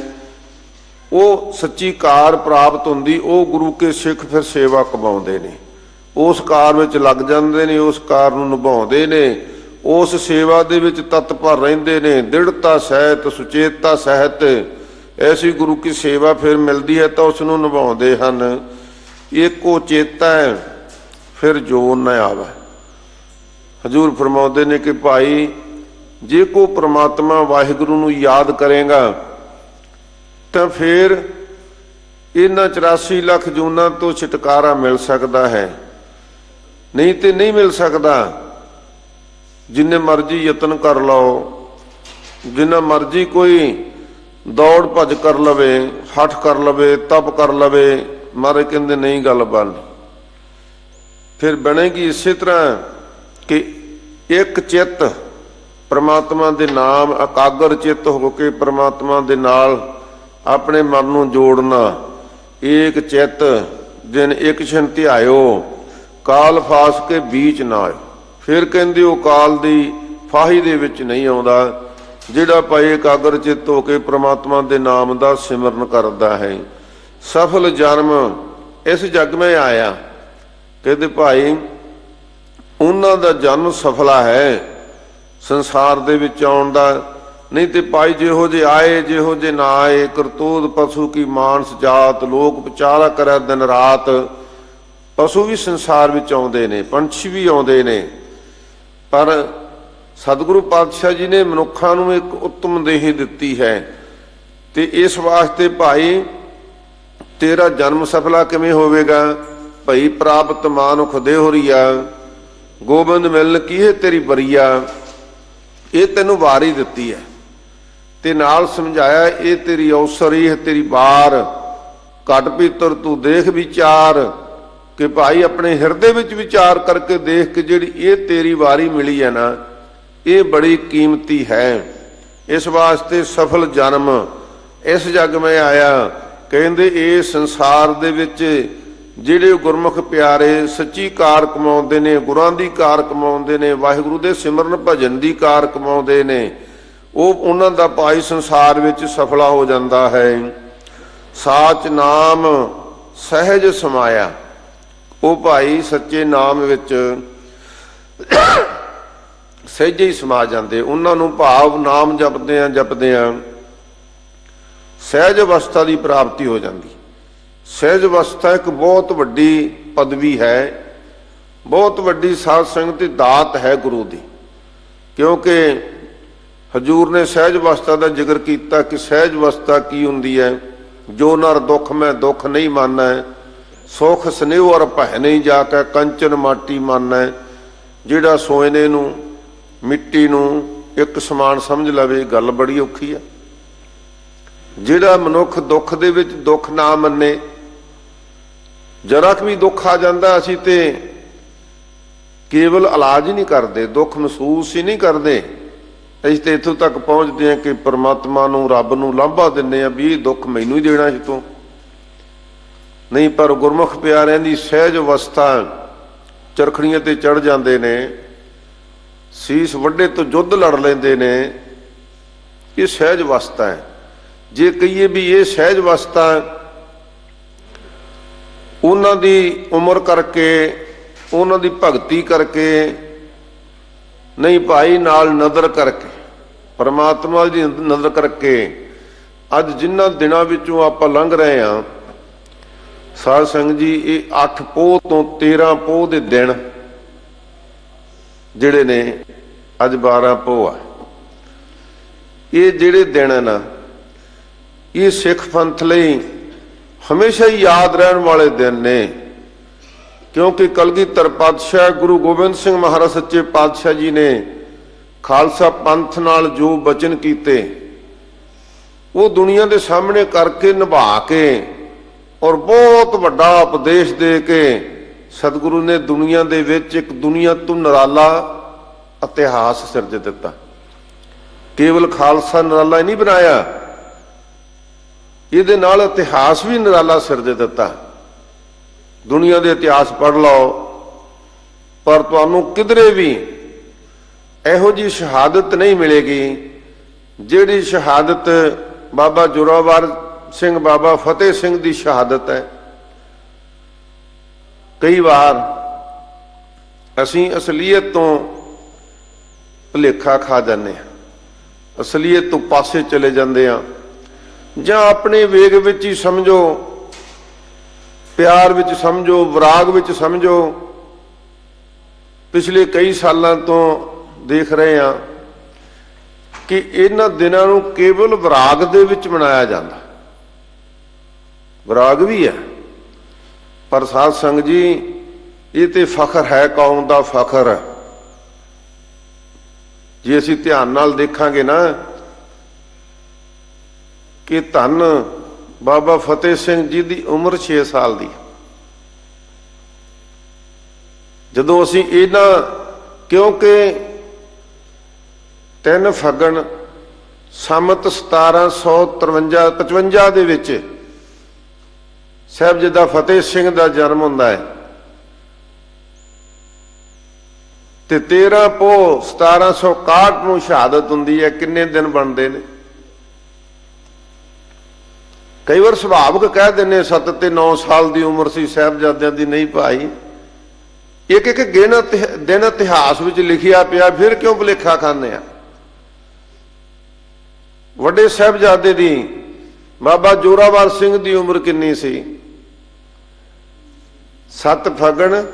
ਉਹ ਸੱਚੀ ਕਾਰ ਪ੍ਰਾਪਤ ਹੁੰਦੀ। ਉਹ ਗੁਰੂ ਕੇ ਸਿੱਖ ਫਿਰ ਸੇਵਾ ਕਮਾਉਂਦੇ ਨੇ, ਉਸ ਕਾਰ ਵਿੱਚ ਲੱਗ ਜਾਂਦੇ ਨੇ, ਉਸ ਕਾਰ ਨੂੰ ਨਿਭਾਉਂਦੇ ਨੇ, ਉਸ ਸੇਵਾ ਦੇ ਵਿੱਚ ਤਤਪਰ ਰਹਿੰਦੇ ਨੇ। ਦ੍ਰਿੜਤਾ ਸਹਿਤ ਸੁਚੇਤਤਾ ਸਹਿਤ ਐਸੀ ਗੁਰੂ ਕੀ ਸੇਵਾ ਫਿਰ ਮਿਲਦੀ ਹੈ ਤਾਂ ਉਸ ਨੂੰ ਨਿਭਾਉਂਦੇ ਹਨ। ਏਕੋ ਚੇਤਾ ਹੈ ਫਿਰ ਜੋਰ ਨਾ ਆਵੇ। ਹਜ਼ੂਰ ਫਰਮਾਉਂਦੇ ਨੇ ਕਿ ਭਾਈ ਜੇ ਕੋ ਪ੍ਰਮਾਤਮਾ ਵਾਹਿਗੁਰੂ ਨੂੰ ਯਾਦ ਕਰੇਗਾ ਤਾਂ ਫਿਰ ਇਹਨਾਂ 84 ਲੱਖ ਜੂਨਾਂ ਤੋਂ ਛੁਟਕਾਰਾ ਮਿਲ ਸਕਦਾ ਹੈ, ਨਹੀਂ ਤੇ ਨਹੀਂ ਮਿਲ ਸਕਦਾ। ਜਿੰਨੇ ਮਰਜ਼ੀ ਯਤਨ ਕਰ ਲਓ, ਜਿੰਨਾ ਮਰਜ਼ੀ ਕੋਈ ਦੌੜ ਭੱਜ ਕਰ ਲਵੇ, ਹੱਠ ਕਰ ਲਵੇ, ਤਪ ਕਰ ਲਵੇ, ਮਹਾਰਾਜ ਕਹਿੰਦੇ ਨਹੀਂ ਗੱਲ ਬਣ। ਫਿਰ ਬਣੇਗੀ ਇਸੇ ਤਰ੍ਹਾਂ ਕਿ ਇੱਕ ਚਿੱਤ ਪ੍ਰਮਾਤਮਾ ਦੇ ਨਾਮ, ਇਕਾਗਰ ਚਿੱਤ ਹੋ ਕੇ ਪ੍ਰਮਾਤਮਾ ਦੇ ਨਾਲ ਆਪਣੇ ਮਨ ਨੂੰ ਜੋੜਨਾ। ਏਕ ਚਿੱਤ ਜਿਨ ਇੱਕ ਛਿਨ ਧਿਆਇਓ ਕਾਲ ਫਾਸ ਕੇ ਬੀਚ ਨਾ ਆਇਓ। ਫਿਰ ਕਹਿੰਦੇ ਉਹ ਕਾਲ ਦੀ ਫਾਹੀ ਦੇ ਵਿੱਚ ਨਹੀਂ ਆਉਂਦਾ ਜਿਹੜਾ ਭਾਈ ਇਕਾਗਰ ਚਿੱਤ ਹੋ ਕੇ ਪ੍ਰਮਾਤਮਾ ਦੇ ਨਾਮ ਦਾ ਸਿਮਰਨ ਕਰਦਾ ਹੈ। ਸਫਲ ਜਨਮ ਇਸ ਜਗ ਮੈਂ ਆਇਆ। ਕਹਿੰਦੇ ਭਾਈ ਉਹਨਾਂ ਦਾ ਜਨਮ ਸਫਲਾ ਹੈ ਸੰਸਾਰ ਦੇ ਵਿੱਚ ਆਉਣ ਦਾ। ਨਹੀਂ ਤੇ ਭਾਈ ਜਿਹੋ ਜੇ ਆਏ ਜਿਹੋ ਜੇ ਨਾ ਆਏ, ਕਰਤੂਤ ਪਸ਼ੂ ਕੀ ਮਾਨਸ ਜਾਤ, ਲੋਕ ਵਿਚਾਰਾ ਕਰੇ ਦਿਨ ਰਾਤ। ਪਸ਼ੂ ਵੀ ਸੰਸਾਰ ਵਿੱਚ ਆਉਂਦੇ ਨੇ, ਪੰਛੀ ਵੀ ਆਉਂਦੇ ਨੇ, ਪਰ ਸਤਿਗੁਰੂ ਪਾਤਸ਼ਾਹ ਜੀ ਨੇ ਮਨੁੱਖਾਂ ਨੂੰ ਇੱਕ ਉੱਤਮ ਦੇਹ ਦਿੱਤੀ ਹੈ। ਤੇ ਇਸ ਵਾਸਤੇ ਭਾਈ ਤੇਰਾ ਜਨਮ ਸਫਲਾ ਕਿਵੇਂ ਹੋਵੇਗਾ? ਭਈ ਪ੍ਰਾਪਤ ਮਾਨੁਖ ਦੇਹੁਰੀਆ, ਗੋਬਿੰਦ ਮਿਲਨ ਕੀਹੇ ਤੇਰੀ ਬਰੀਆ। ਇਹ ਤੈਨੂੰ ਵਾਰੀ ਦਿੱਤੀ ਹੈ ਤੇ ਨਾਲ ਸਮਝਾਇਆ ਇਹ ਤੇਰੀ ਅਵਸਰੀ ਹੈ, ਤੇਰੀ ਵਾਰ। ਘਟ ਪੀਤਰ ਤੂੰ ਦੇਖ ਵਿਚਾਰ ਕਿ ਭਾਈ ਆਪਣੇ ਹਿਰਦੇ ਵਿੱਚ ਵਿਚਾਰ ਕਰਕੇ ਦੇਖ ਕਿ ਜਿਹੜੀ ਇਹ ਤੇਰੀ ਵਾਰੀ ਮਿਲੀ ਹੈ ਨਾ, ਇਹ ਬੜੀ ਕੀਮਤੀ ਹੈ। ਇਸ ਵਾਸਤੇ ਸਫਲ ਜਨਮ ਇਸ ਜਗ ਮੈਂ ਆਇਆ। ਕਹਿੰਦੇ ਇਹ ਸੰਸਾਰ ਦੇ ਵਿੱਚ ਜਿਹੜੇ ਗੁਰਮੁਖ ਪਿਆਰੇ ਸੱਚੀ ਕਾਰ ਕਮਾਉਂਦੇ ਨੇ, ਗੁਰਾਂ ਦੀ ਕਾਰ ਕਮਾਉਂਦੇ ਨੇ, ਵਾਹਿਗੁਰੂ ਦੇ ਸਿਮਰਨ ਭਜਨ ਦੀ ਕਾਰ ਕਮਾਉਂਦੇ ਨੇ, ਉਹ ਉਹਨਾਂ ਦਾ ਭਾਈ ਸੰਸਾਰ ਵਿੱਚ ਸਫਲਾ ਹੋ ਜਾਂਦਾ ਹੈ। ਸਾਚ ਨਾਮ ਸਹਿਜ ਸਮਾਇਆ, ਉਹ ਭਾਈ ਸੱਚੇ ਨਾਮ ਵਿੱਚ ਸਹਿਜੇ ਹੀ ਸਮਾ ਜਾਂਦੇ। ਉਹਨਾਂ ਨੂੰ ਭਾਵ ਨਾਮ ਜਪਦਿਆਂ ਸਹਿਜ ਅਵਸਥਾ ਦੀ ਪ੍ਰਾਪਤੀ ਹੋ ਜਾਂਦੀ। ਸਹਿਜ ਅਵਸਥਾ ਇੱਕ ਬਹੁਤ ਵੱਡੀ ਪਦਵੀ ਹੈ, ਬਹੁਤ ਵੱਡੀ ਸਾਧ ਸੰਗਤ ਦੀ ਦਾਤ ਹੈ ਗੁਰੂ ਦੀ। ਕਿਉਂਕਿ ਹਜ਼ੂਰ ਨੇ ਸਹਿਜ ਅਵਸਥਾ ਦਾ ਜ਼ਿਕਰ ਕੀਤਾ ਕਿ ਸਹਿਜ ਅਵਸਥਾ ਕੀ ਹੁੰਦੀ ਹੈ। ਜੋ ਨਰ ਦੁੱਖ ਮੈਂ ਦੁੱਖ ਨਹੀਂ ਮਾਨੈ, ਸੁਖ ਸਨੇਹ ਔਰ ਭੈ ਨਹੀਂ ਜਾ ਕੇ ਕੰਚਨ ਮਾਟੀ ਮਾਨੈ। ਜਿਹੜਾ ਸੋਇਨੇ ਨੂੰ ਮਿੱਟੀ ਨੂੰ ਇੱਕ ਸਮਾਨ ਸਮਝ ਲਵੇ, ਗੱਲ ਬੜੀ ਔਖੀ ਹੈ। ਜਿਹੜਾ ਮਨੁੱਖ ਦੁੱਖ ਦੇ ਵਿੱਚ ਦੁੱਖ ਨਾ ਮੰਨੇ, ਜਰਾ ਕੁ ਵੀ ਦੁੱਖ ਆ ਜਾਂਦਾ ਅਸੀਂ ਤੇ ਕੇਵਲ ਇਲਾਜ ਹੀ ਨਹੀਂ ਕਰਦੇ, ਦੁੱਖ ਮਹਿਸੂਸ ਹੀ ਨਹੀਂ ਕਰਦੇ। ਅਸੀਂ ਤੇ ਇੱਥੋਂ ਤੱਕ ਪਹੁੰਚਦੇ ਹਾਂ ਕਿ ਪਰਮਾਤਮਾ ਨੂੰ, ਰੱਬ ਨੂੰ ਲਾਂਭਾ ਦਿੰਦੇ ਹਾਂ ਵੀ ਇਹ ਦੁੱਖ ਮੈਨੂੰ ਹੀ ਦੇਣਾ ਸੀ ਤੂੰ ਨਹੀਂ। ਪਰ ਗੁਰਮੁਖ ਪਿਆਰਿਆਂ ਦੀ ਸਹਿਜ ਅਵਸਥਾ ਚਰਖੜੀਆਂ ਤੇ ਚੜ ਜਾਂਦੇ ਨੇ, ਸੀਸ ਵੱਡੇ ਤੋਂ ਯੁੱਧ ਲੜ ਲੈਂਦੇ ਨੇ। ਇਹ ਸਹਿਜ ਅਵਸਥਾ ਹੈ। ਜੇ ਕਹੀਏ ਵੀ ਇਹ ਸਹਿਜ ਅਵਸਥਾ ਉਹਨਾਂ ਦੀ ਉਮਰ ਕਰਕੇ, ਉਹਨਾਂ ਦੀ ਭਗਤੀ ਕਰਕੇ ਨਹੀਂ ਭਾਈ, ਨਾਲ ਨਜ਼ਰ ਕਰਕੇ, ਪਰਮਾਤਮਾ ਦੀ ਨਜ਼ਰ ਕਰਕੇ। ਅੱਜ ਜਿਨ੍ਹਾਂ ਦਿਨਾਂ ਵਿੱਚੋਂ ਆਪਾਂ ਲੰਘ ਰਹੇ ਹਾਂ ਸਾਧ ਸੰਗਤ ਜੀ, ਇਹ 8 ਪੋਹ ਤੋਂ 13 ਪੋਹ ਦੇ ਦਿਨ ਜਿਹੜੇ ਨੇ, ਅੱਜ 12 ਪੋਹ ਆ। ਇਹ ਜਿਹੜੇ ਦਿਨ ਹੈ ਨਾ, ਇਹ ਸਿੱਖ ਪੰਥ ਲਈ ਹਮੇਸ਼ਾ ਹੀ ਯਾਦ ਰਹਿਣ ਵਾਲੇ ਦਿਨ ਨੇ। ਕਿਉਂਕਿ ਕਲਗੀਧਰ ਪਾਤਸ਼ਾਹ ਗੁਰੂ ਗੋਬਿੰਦ ਸਿੰਘ ਮਹਾਰਾਜ ਸੱਚੇ ਪਾਤਸ਼ਾਹ ਜੀ ਨੇ ਖਾਲਸਾ ਪੰਥ ਨਾਲ ਜੋ ਬਚਨ ਕੀਤੇ, ਉਹ ਦੁਨੀਆ ਦੇ ਸਾਹਮਣੇ ਕਰਕੇ ਨਿਭਾ ਕੇ ਔਰ ਬਹੁਤ ਵੱਡਾ ਉਪਦੇਸ਼ ਦੇ ਕੇ ਸਤਿਗੁਰੂ ਨੇ ਦੁਨੀਆ ਦੇ ਵਿੱਚ ਇੱਕ ਦੁਨੀਆ ਤੋਂ ਨਿਰਾਲਾ ਇਤਿਹਾਸ ਸਿਰਜ ਦਿੱਤਾ। ਕੇਵਲ ਖਾਲਸਾ ਨਿਰਾਲਾ ਹੀ ਨਹੀਂ ਬਣਾਇਆ, ਇਹਦੇ ਨਾਲ ਇਤਿਹਾਸ ਵੀ ਨਿਰਾਲਾ ਸਿਰਜ ਦਿੱਤਾ। ਦੁਨੀਆ ਦੇ ਇਤਿਹਾਸ ਪੜ੍ਹ ਲਓ, ਪਰ ਤੁਹਾਨੂੰ ਕਿਧਰੇ ਵੀ ਇਹੋ ਜਿਹੀ ਸ਼ਹਾਦਤ ਨਹੀਂ ਮਿਲੇਗੀ ਜਿਹੜੀ ਸ਼ਹਾਦਤ ਬਾਬਾ ਜ਼ੋਰਾਵਰ ਸਿੰਘ, ਬਾਬਾ ਫਤਿਹ ਸਿੰਘ ਦੀ ਸ਼ਹਾਦਤ ਹੈ। ਕਈ ਵਾਰ ਅਸੀਂ ਅਸਲੀਅਤ ਤੋਂ ਭੁਲੇਖਾ ਖਾ ਜਾਂਦੇ ਹਾਂ, ਅਸਲੀਅਤ ਤੋਂ ਪਾਸੇ ਚਲੇ ਜਾਂਦੇ ਹਾਂ, ਜਾਂ ਆਪਣੇ ਵੇਗ ਵਿੱਚ ਹੀ ਸਮਝੋ, ਪਿਆਰ ਵਿੱਚ ਸਮਝੋ, ਵਿਰਾਗ ਵਿੱਚ ਸਮਝੋ। ਪਿਛਲੇ ਕਈ ਸਾਲਾਂ ਤੋਂ ਦੇਖ ਰਹੇ ਹਾਂ ਕਿ ਇਹਨਾਂ ਦਿਨਾਂ ਨੂੰ ਕੇਵਲ ਵਿਰਾਗ ਦੇ ਵਿੱਚ ਮਨਾਇਆ ਜਾਂਦਾ। ਵਿਰਾਗ ਵੀ ਹੈ, ਪਰ ਸਾਧ ਸੰਗਤ ਜੀ ਇਹ ਤੇ ਫਖਰ ਹੈ, ਕੌਮ ਦਾ ਫਖਰ ਹੈ। ਜੇ ਅਸੀਂ ਧਿਆਨ ਨਾਲ ਦੇਖਾਂਗੇ ਨਾ ਕਿ ਧੰਨ ਬਾਬਾ ਫਤਿਹ ਸਿੰਘ ਜੀ ਦੀ ਉਮਰ 6 ਸਾਲ ਦੀ। ਜਦੋਂ ਅਸੀਂ ਇਹਨਾਂ, ਕਿਉਂਕਿ 3 ਫੱਗਣ ਸੰਮਤ 1753-55 ਦੇ ਵਿੱਚ ਸਾਹਿਬਜ਼ਾਦਾ ਫਤਿਹ ਸਿੰਘ ਦਾ ਜਨਮ ਹੁੰਦਾ ਹੈ ਤੇ 13 ਪੋਹ 1761 ਨੂੰ ਸ਼ਹਾਦਤ ਹੁੰਦੀ ਹੈ। ਕਿੰਨੇ ਦਿਨ ਬਣਦੇ ਨੇ? ਕਈ ਵਾਰ ਸੁਭਾਵਕ ਕਹਿ ਦਿੰਦੇ 7 ਤੇ 9 ਸਾਲ ਦੀ ਉਮਰ ਸੀ ਸਾਹਿਬਜ਼ਾਦਿਆਂ ਦੀ। ਨਹੀਂ ਭਾਈ, ਇੱਕ ਇੱਕ ਦਿਨ ਇਤਿਹਾਸ ਵਿੱਚ ਲਿਖਿਆ ਪਿਆ, ਫਿਰ ਕਿਉਂ ਭੁਲੇਖਾ ਖਾਂਦੇ ਆ? ਵੱਡੇ ਸਾਹਿਬਜ਼ਾਦੇ ਦੀ ਬਾਬਾ ਜ਼ੋਰਾਵਰ ਸਿੰਘ ਦੀ ਉਮਰ ਕਿੰਨੀ ਸੀ? 7 ਫੱਗਣ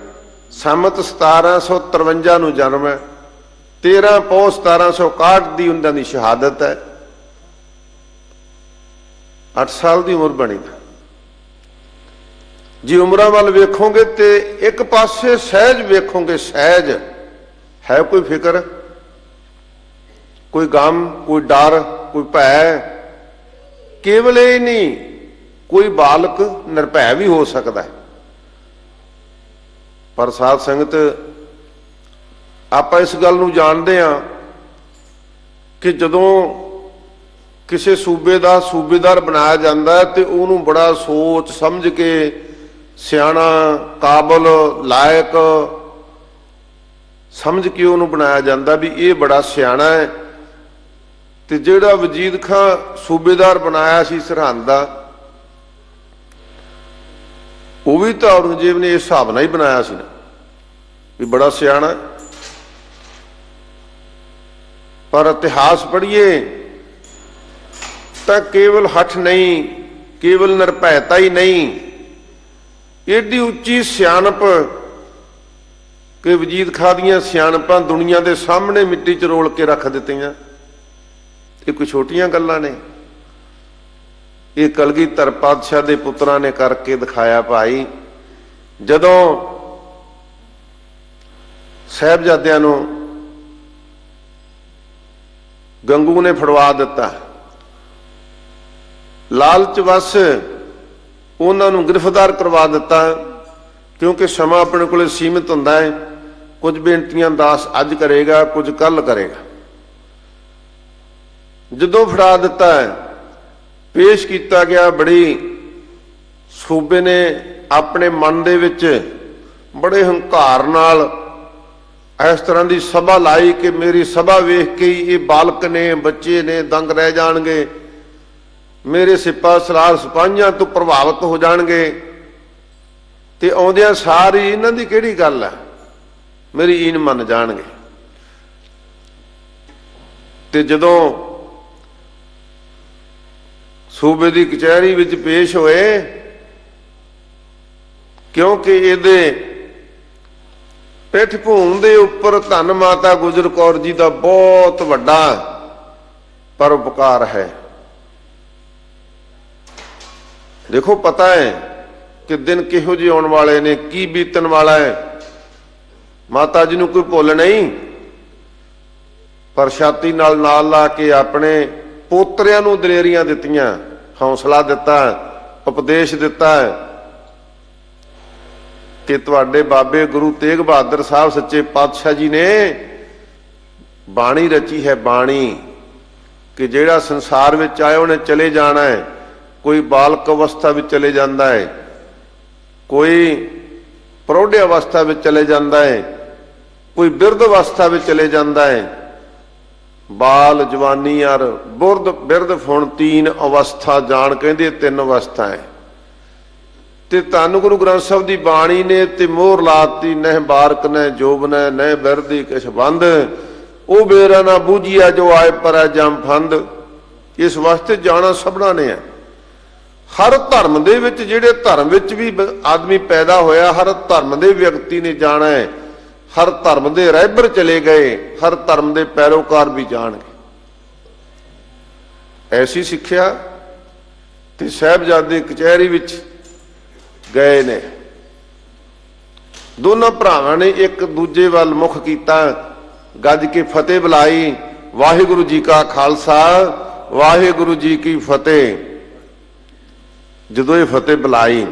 ਸੰਮਤ 1753 ਨੂੰ ਜਨਮ ਹੈ, 13 ਪੋਹ 1761 ਦੀ ਉਹਨਾਂ ਦੀ ਸ਼ਹਾਦਤ ਹੈ। 8 ਸਾਲ ਦੀ ਉਮਰ ਬਣੀ। ਜੇ ਉਮਰਾਂ ਵੱਲ ਵੇਖੋਗੇ ਤੇ ਇੱਕ ਪਾਸੇ ਸਹਿਜ ਵੇਖੋਗੇ, ਸਹਿਜ ਹੈ, ਕੋਈ ਫਿਕਰ, ਕੋਈ ਗਮ, ਕੋਈ ਡਰ, ਕੋਈ ਭੈ। ਕੇਵਲ ਇਹ ਨਹੀਂ, ਕੋਈ ਬਾਲਕ ਨਿਰਭੈ ਵੀ ਹੋ ਸਕਦਾ ਹੈ। ਪਰ ਸਾਧ ਸੰਗਤ, ਆਪਾਂ ਇਸ ਗੱਲ ਨੂੰ ਜਾਣਦੇ ਹਾਂ ਕਿ ਜਦੋਂ ਕਿਸੇ ਸੂਬੇ ਦਾ ਸੂਬੇਦਾਰ ਬਣਾਇਆ ਜਾਂਦਾ ਹੈ ਤੇ ਉਹਨੂੰ ਬੜਾ ਸੋਚ ਸਮਝ ਕੇ ਸਿਆਣਾ, ਕਾਬਲ, ਲਾਇਕ ਸਮਝ ਕੇ ਉਹਨੂੰ ਬਣਾਇਆ ਜਾਂਦਾ ਵੀ ਇਹ ਬੜਾ ਸਿਆਣਾ ਹੈ। ਤੇ ਜਿਹੜਾ ਵਜੀਦ ਖਾਂ ਸੂਬੇਦਾਰ ਬਣਾਇਆ ਸੀ ਸਰਹੰਦ ਦਾ, ਉਹ ਵੀ ਤਾਂ ਔਰੰਗਜ਼ੇਬ ਨੇ ਇਸ ਹਿਸਾਬ ਨਾਲ ਹੀ ਬਣਾਇਆ ਸੀ ਨਾ ਵੀ ਬੜਾ ਸਿਆਣਾ। ਪਰ ਇਤਿਹਾਸ ਪੜ੍ਹੀਏ ਤਾਂ ਕੇਵਲ ਹੱਠ ਨਹੀਂ, ਕੇਵਲ ਨਿਰਭੈਤਾ ਹੀ ਨਹੀਂ, ਏਡੀ ਉੱਚੀ ਸਿਆਣਪ ਕਿ ਵਜੀਦ ਖਾਂ ਦੀਆਂ ਸਿਆਣਪਾਂ ਦੁਨੀਆ ਦੇ ਸਾਹਮਣੇ ਮਿੱਟੀ 'ਚ ਰੋਲ ਕੇ ਰੱਖ ਦਿੱਤੀਆਂ। ਇਹ ਕੋਈ ਛੋਟੀਆਂ ਗੱਲਾਂ ਨੇ, ਇਹ ਕਲਗੀਧਰ ਪਾਤਸ਼ਾਹ ਦੇ ਪੁੱਤਰਾਂ ਨੇ ਕਰਕੇ ਦਿਖਾਇਆ। ਭਾਈ ਜਦੋਂ ਸਾਹਿਬਜ਼ਾਦਿਆਂ ਨੂੰ ਗੰਗੂ ਨੇ ਫੜਵਾ ਦਿੱਤਾ, ਲਾਲਚ ਵਸ ਉਹਨਾਂ ਨੂੰ ਗ੍ਰਿਫਤਾਰ ਕਰਵਾ ਦਿੱਤਾ, ਕਿਉਂਕਿ ਸਮਾਂ ਆਪਣੇ ਕੋਲ ਸੀਮਿਤ ਹੁੰਦਾ ਹੈ। ਕੁਝ ਬੇਨਤੀਆਂ ਦਾਸ ਅੱਜ ਕਰੇਗਾ, ਕੁਝ ਕੱਲ ਕਰੇਗਾ। ਜਦੋਂ ਫੜਾ ਦਿੱਤਾ ਹੈ, ਪੇਸ਼ ਕੀਤਾ ਗਿਆ, ਬੜੀ ਸੂਬੇ ਨੇ ਆਪਣੇ ਮਨ ਦੇ ਵਿੱਚ ਬੜੇ ਹੰਕਾਰ ਨਾਲ ਇਸ ਤਰ੍ਹਾਂ ਦੀ ਸਭਾ ਲਾਈ ਕਿ ਮੇਰੀ ਸਭਾ ਵੇਖ ਕੇ ਹੀ ਇਹ ਬਾਲਕ ਨੇ, ਬੱਚੇ ਨੇ ਦੰਗ ਰਹਿ ਜਾਣਗੇ, ਮੇਰੇ ਸਿਪਾਹ ਸਲਾਰ ਸਿਪਾਹੀਆਂ ਤੋਂ ਪ੍ਰਭਾਵਿਤ ਹੋ ਜਾਣਗੇ ਤੇ ਆਉਂਦਿਆਂ ਸਾਰੀ ਇਹਨਾਂ ਦੀ ਕਿਹੜੀ ਗੱਲ ਹੈ, ਮੇਰੀ ਈਨ ਮੰਨ ਜਾਣਗੇ। ਤੇ ਜਦੋਂ ਸੂਬੇ ਦੀ ਕਚਹਿਰੀ ਵਿੱਚ ਪੇਸ਼ ਹੋਏ, ਕਿਉਂਕਿ ਇਹਦੇ ਪਿੱਠ ਭੂਮ ਦੇ ਉੱਪਰ ਧੰਨ ਮਾਤਾ ਗੁਜਰ ਕੌਰ ਜੀ ਦਾ ਬਹੁਤ ਵੱਡਾ ਪਰਉਪਕਾਰ ਹੈ। ਦੇਖੋ ਪਤਾ ਹੈ ਕਿ ਦਿਨ ਕਿਹੋ ਜਿਹੇ ਆਉਣ ਵਾਲੇ ਨੇ, ਕੀ ਬੀਤਣ ਵਾਲਾ ਹੈ, ਮਾਤਾ ਜੀ ਨੂੰ ਕੋਈ ਭੁੱਲ ਨਹੀਂ। ਪਰ ਛਾਤੀ ਨਾਲ ਲਾ ਕੇ ਆਪਣੇ ਪੋਤਰਿਆਂ ਨੂੰ ਦਲੇਰੀਆਂ ਦਿੱਤੀਆਂ, ਹੌਸਲਾ ਦਿੱਤਾ, ਉਪਦੇਸ਼ ਦਿੱਤਾ ਕਿ ਤੁਹਾਡੇ ਬਾਬੇ ਗੁਰੂ ਤੇਗ ਬਹਾਦਰ ਸਾਹਿਬ ਸੱਚੇ ਪਾਤਸ਼ਾਹ ਜੀ ਨੇ ਬਾਣੀ ਰਚੀ ਹੈ, ਬਾਣੀ ਕਿ ਜਿਹੜਾ ਸੰਸਾਰ ਵਿੱਚ ਆਇਆ ਉਹਨੇ ਚਲੇ ਜਾਣਾ ਹੈ। ਕੋਈ ਬਾਲਕ ਅਵਸਥਾ ਵਿੱਚ ਚਲੇ ਜਾਂਦਾ ਹੈ, ਕੋਈ ਪ੍ਰੌਢ ਅਵਸਥਾ ਵਿੱਚ ਚਲੇ ਜਾਂਦਾ ਹੈ, ਕੋਈ ਬਿਰਧ ਅਵਸਥਾ ਵਿੱਚ ਚਲੇ ਜਾਂਦਾ ਹੈ। ਬਾਲ, ਜਵਾਨੀ ਔਰ ਬਿਰਧ ਫੁਣ ਤੀਨ ਅਵਸਥਾ ਜਾਣ, ਕਹਿੰਦੇ ਤਿੰਨ ਅਵਸਥਾ ਹੈ। ਤੇ ਧੰਨ ਗੁਰੂ ਗ੍ਰੰਥ ਸਾਹਿਬ ਦੀ ਬਾਣੀ ਨੇ ਤੇ ਮੋਹਰ ਲਾਤੀ, ਨਹਿ ਬਾਰਕ ਨਹਿ ਜੋਬਨੈ ਨਹਿ ਬਿਰਧੀ ਕਿਛ ਬੰਦ, ਉਹ ਬੇਰਾ ਨਾ ਬੂਝੀਆ ਜੋ ਆਏ ਪਰੈ ਜਮ ਫੰਦ। ਇਸ ਵਾਸਤੇ ਜਾਣਾ ਸਭਨਾਂ ਨੇ ਹੈ। ਹਰ ਧਰਮ ਦੇ ਵਿੱਚ, ਜਿਹੜੇ ਧਰਮ ਵਿੱਚ ਵੀ ਆਦਮੀ ਪੈਦਾ ਹੋਇਆ, ਹਰ ਧਰਮ ਦੇ ਵਿਅਕਤੀ ਨੇ ਜਾਣਾ ਹੈ। ਹਰ ਧਰਮ ਦੇ ਰਹਿਬਰ ਚਲੇ ਗਏ, ਹਰ ਧਰਮ ਦੇ ਪੈਰੋਕਾਰ ਵੀ ਜਾਣਗੇ। ਐਸੀ ਸਿੱਖਿਆ ਤੇ ਸਾਹਿਬਜ਼ਾਦੇ ਕਚਹਿਰੀ ਵਿੱਚ ਗਏ ਨੇ। ਦੋਨਾਂ ਭਰਾਵਾਂ ਨੇ ਇੱਕ ਦੂਜੇ ਵੱਲ ਮੁਖ ਕੀਤਾ, ਗੱਜ ਕੇ ਫਤਿਹ ਬੁਲਾਈ, ਵਾਹਿਗੁਰੂ ਜੀ ਕਾ ਖਾਲਸਾ ਵਾਹਿਗੁਰੂ ਜੀ ਕੀ ਫਤਿਹ। ਜਦੋਂ ਇਹ ਫਤਿਹ ਬੁਲਾਈ,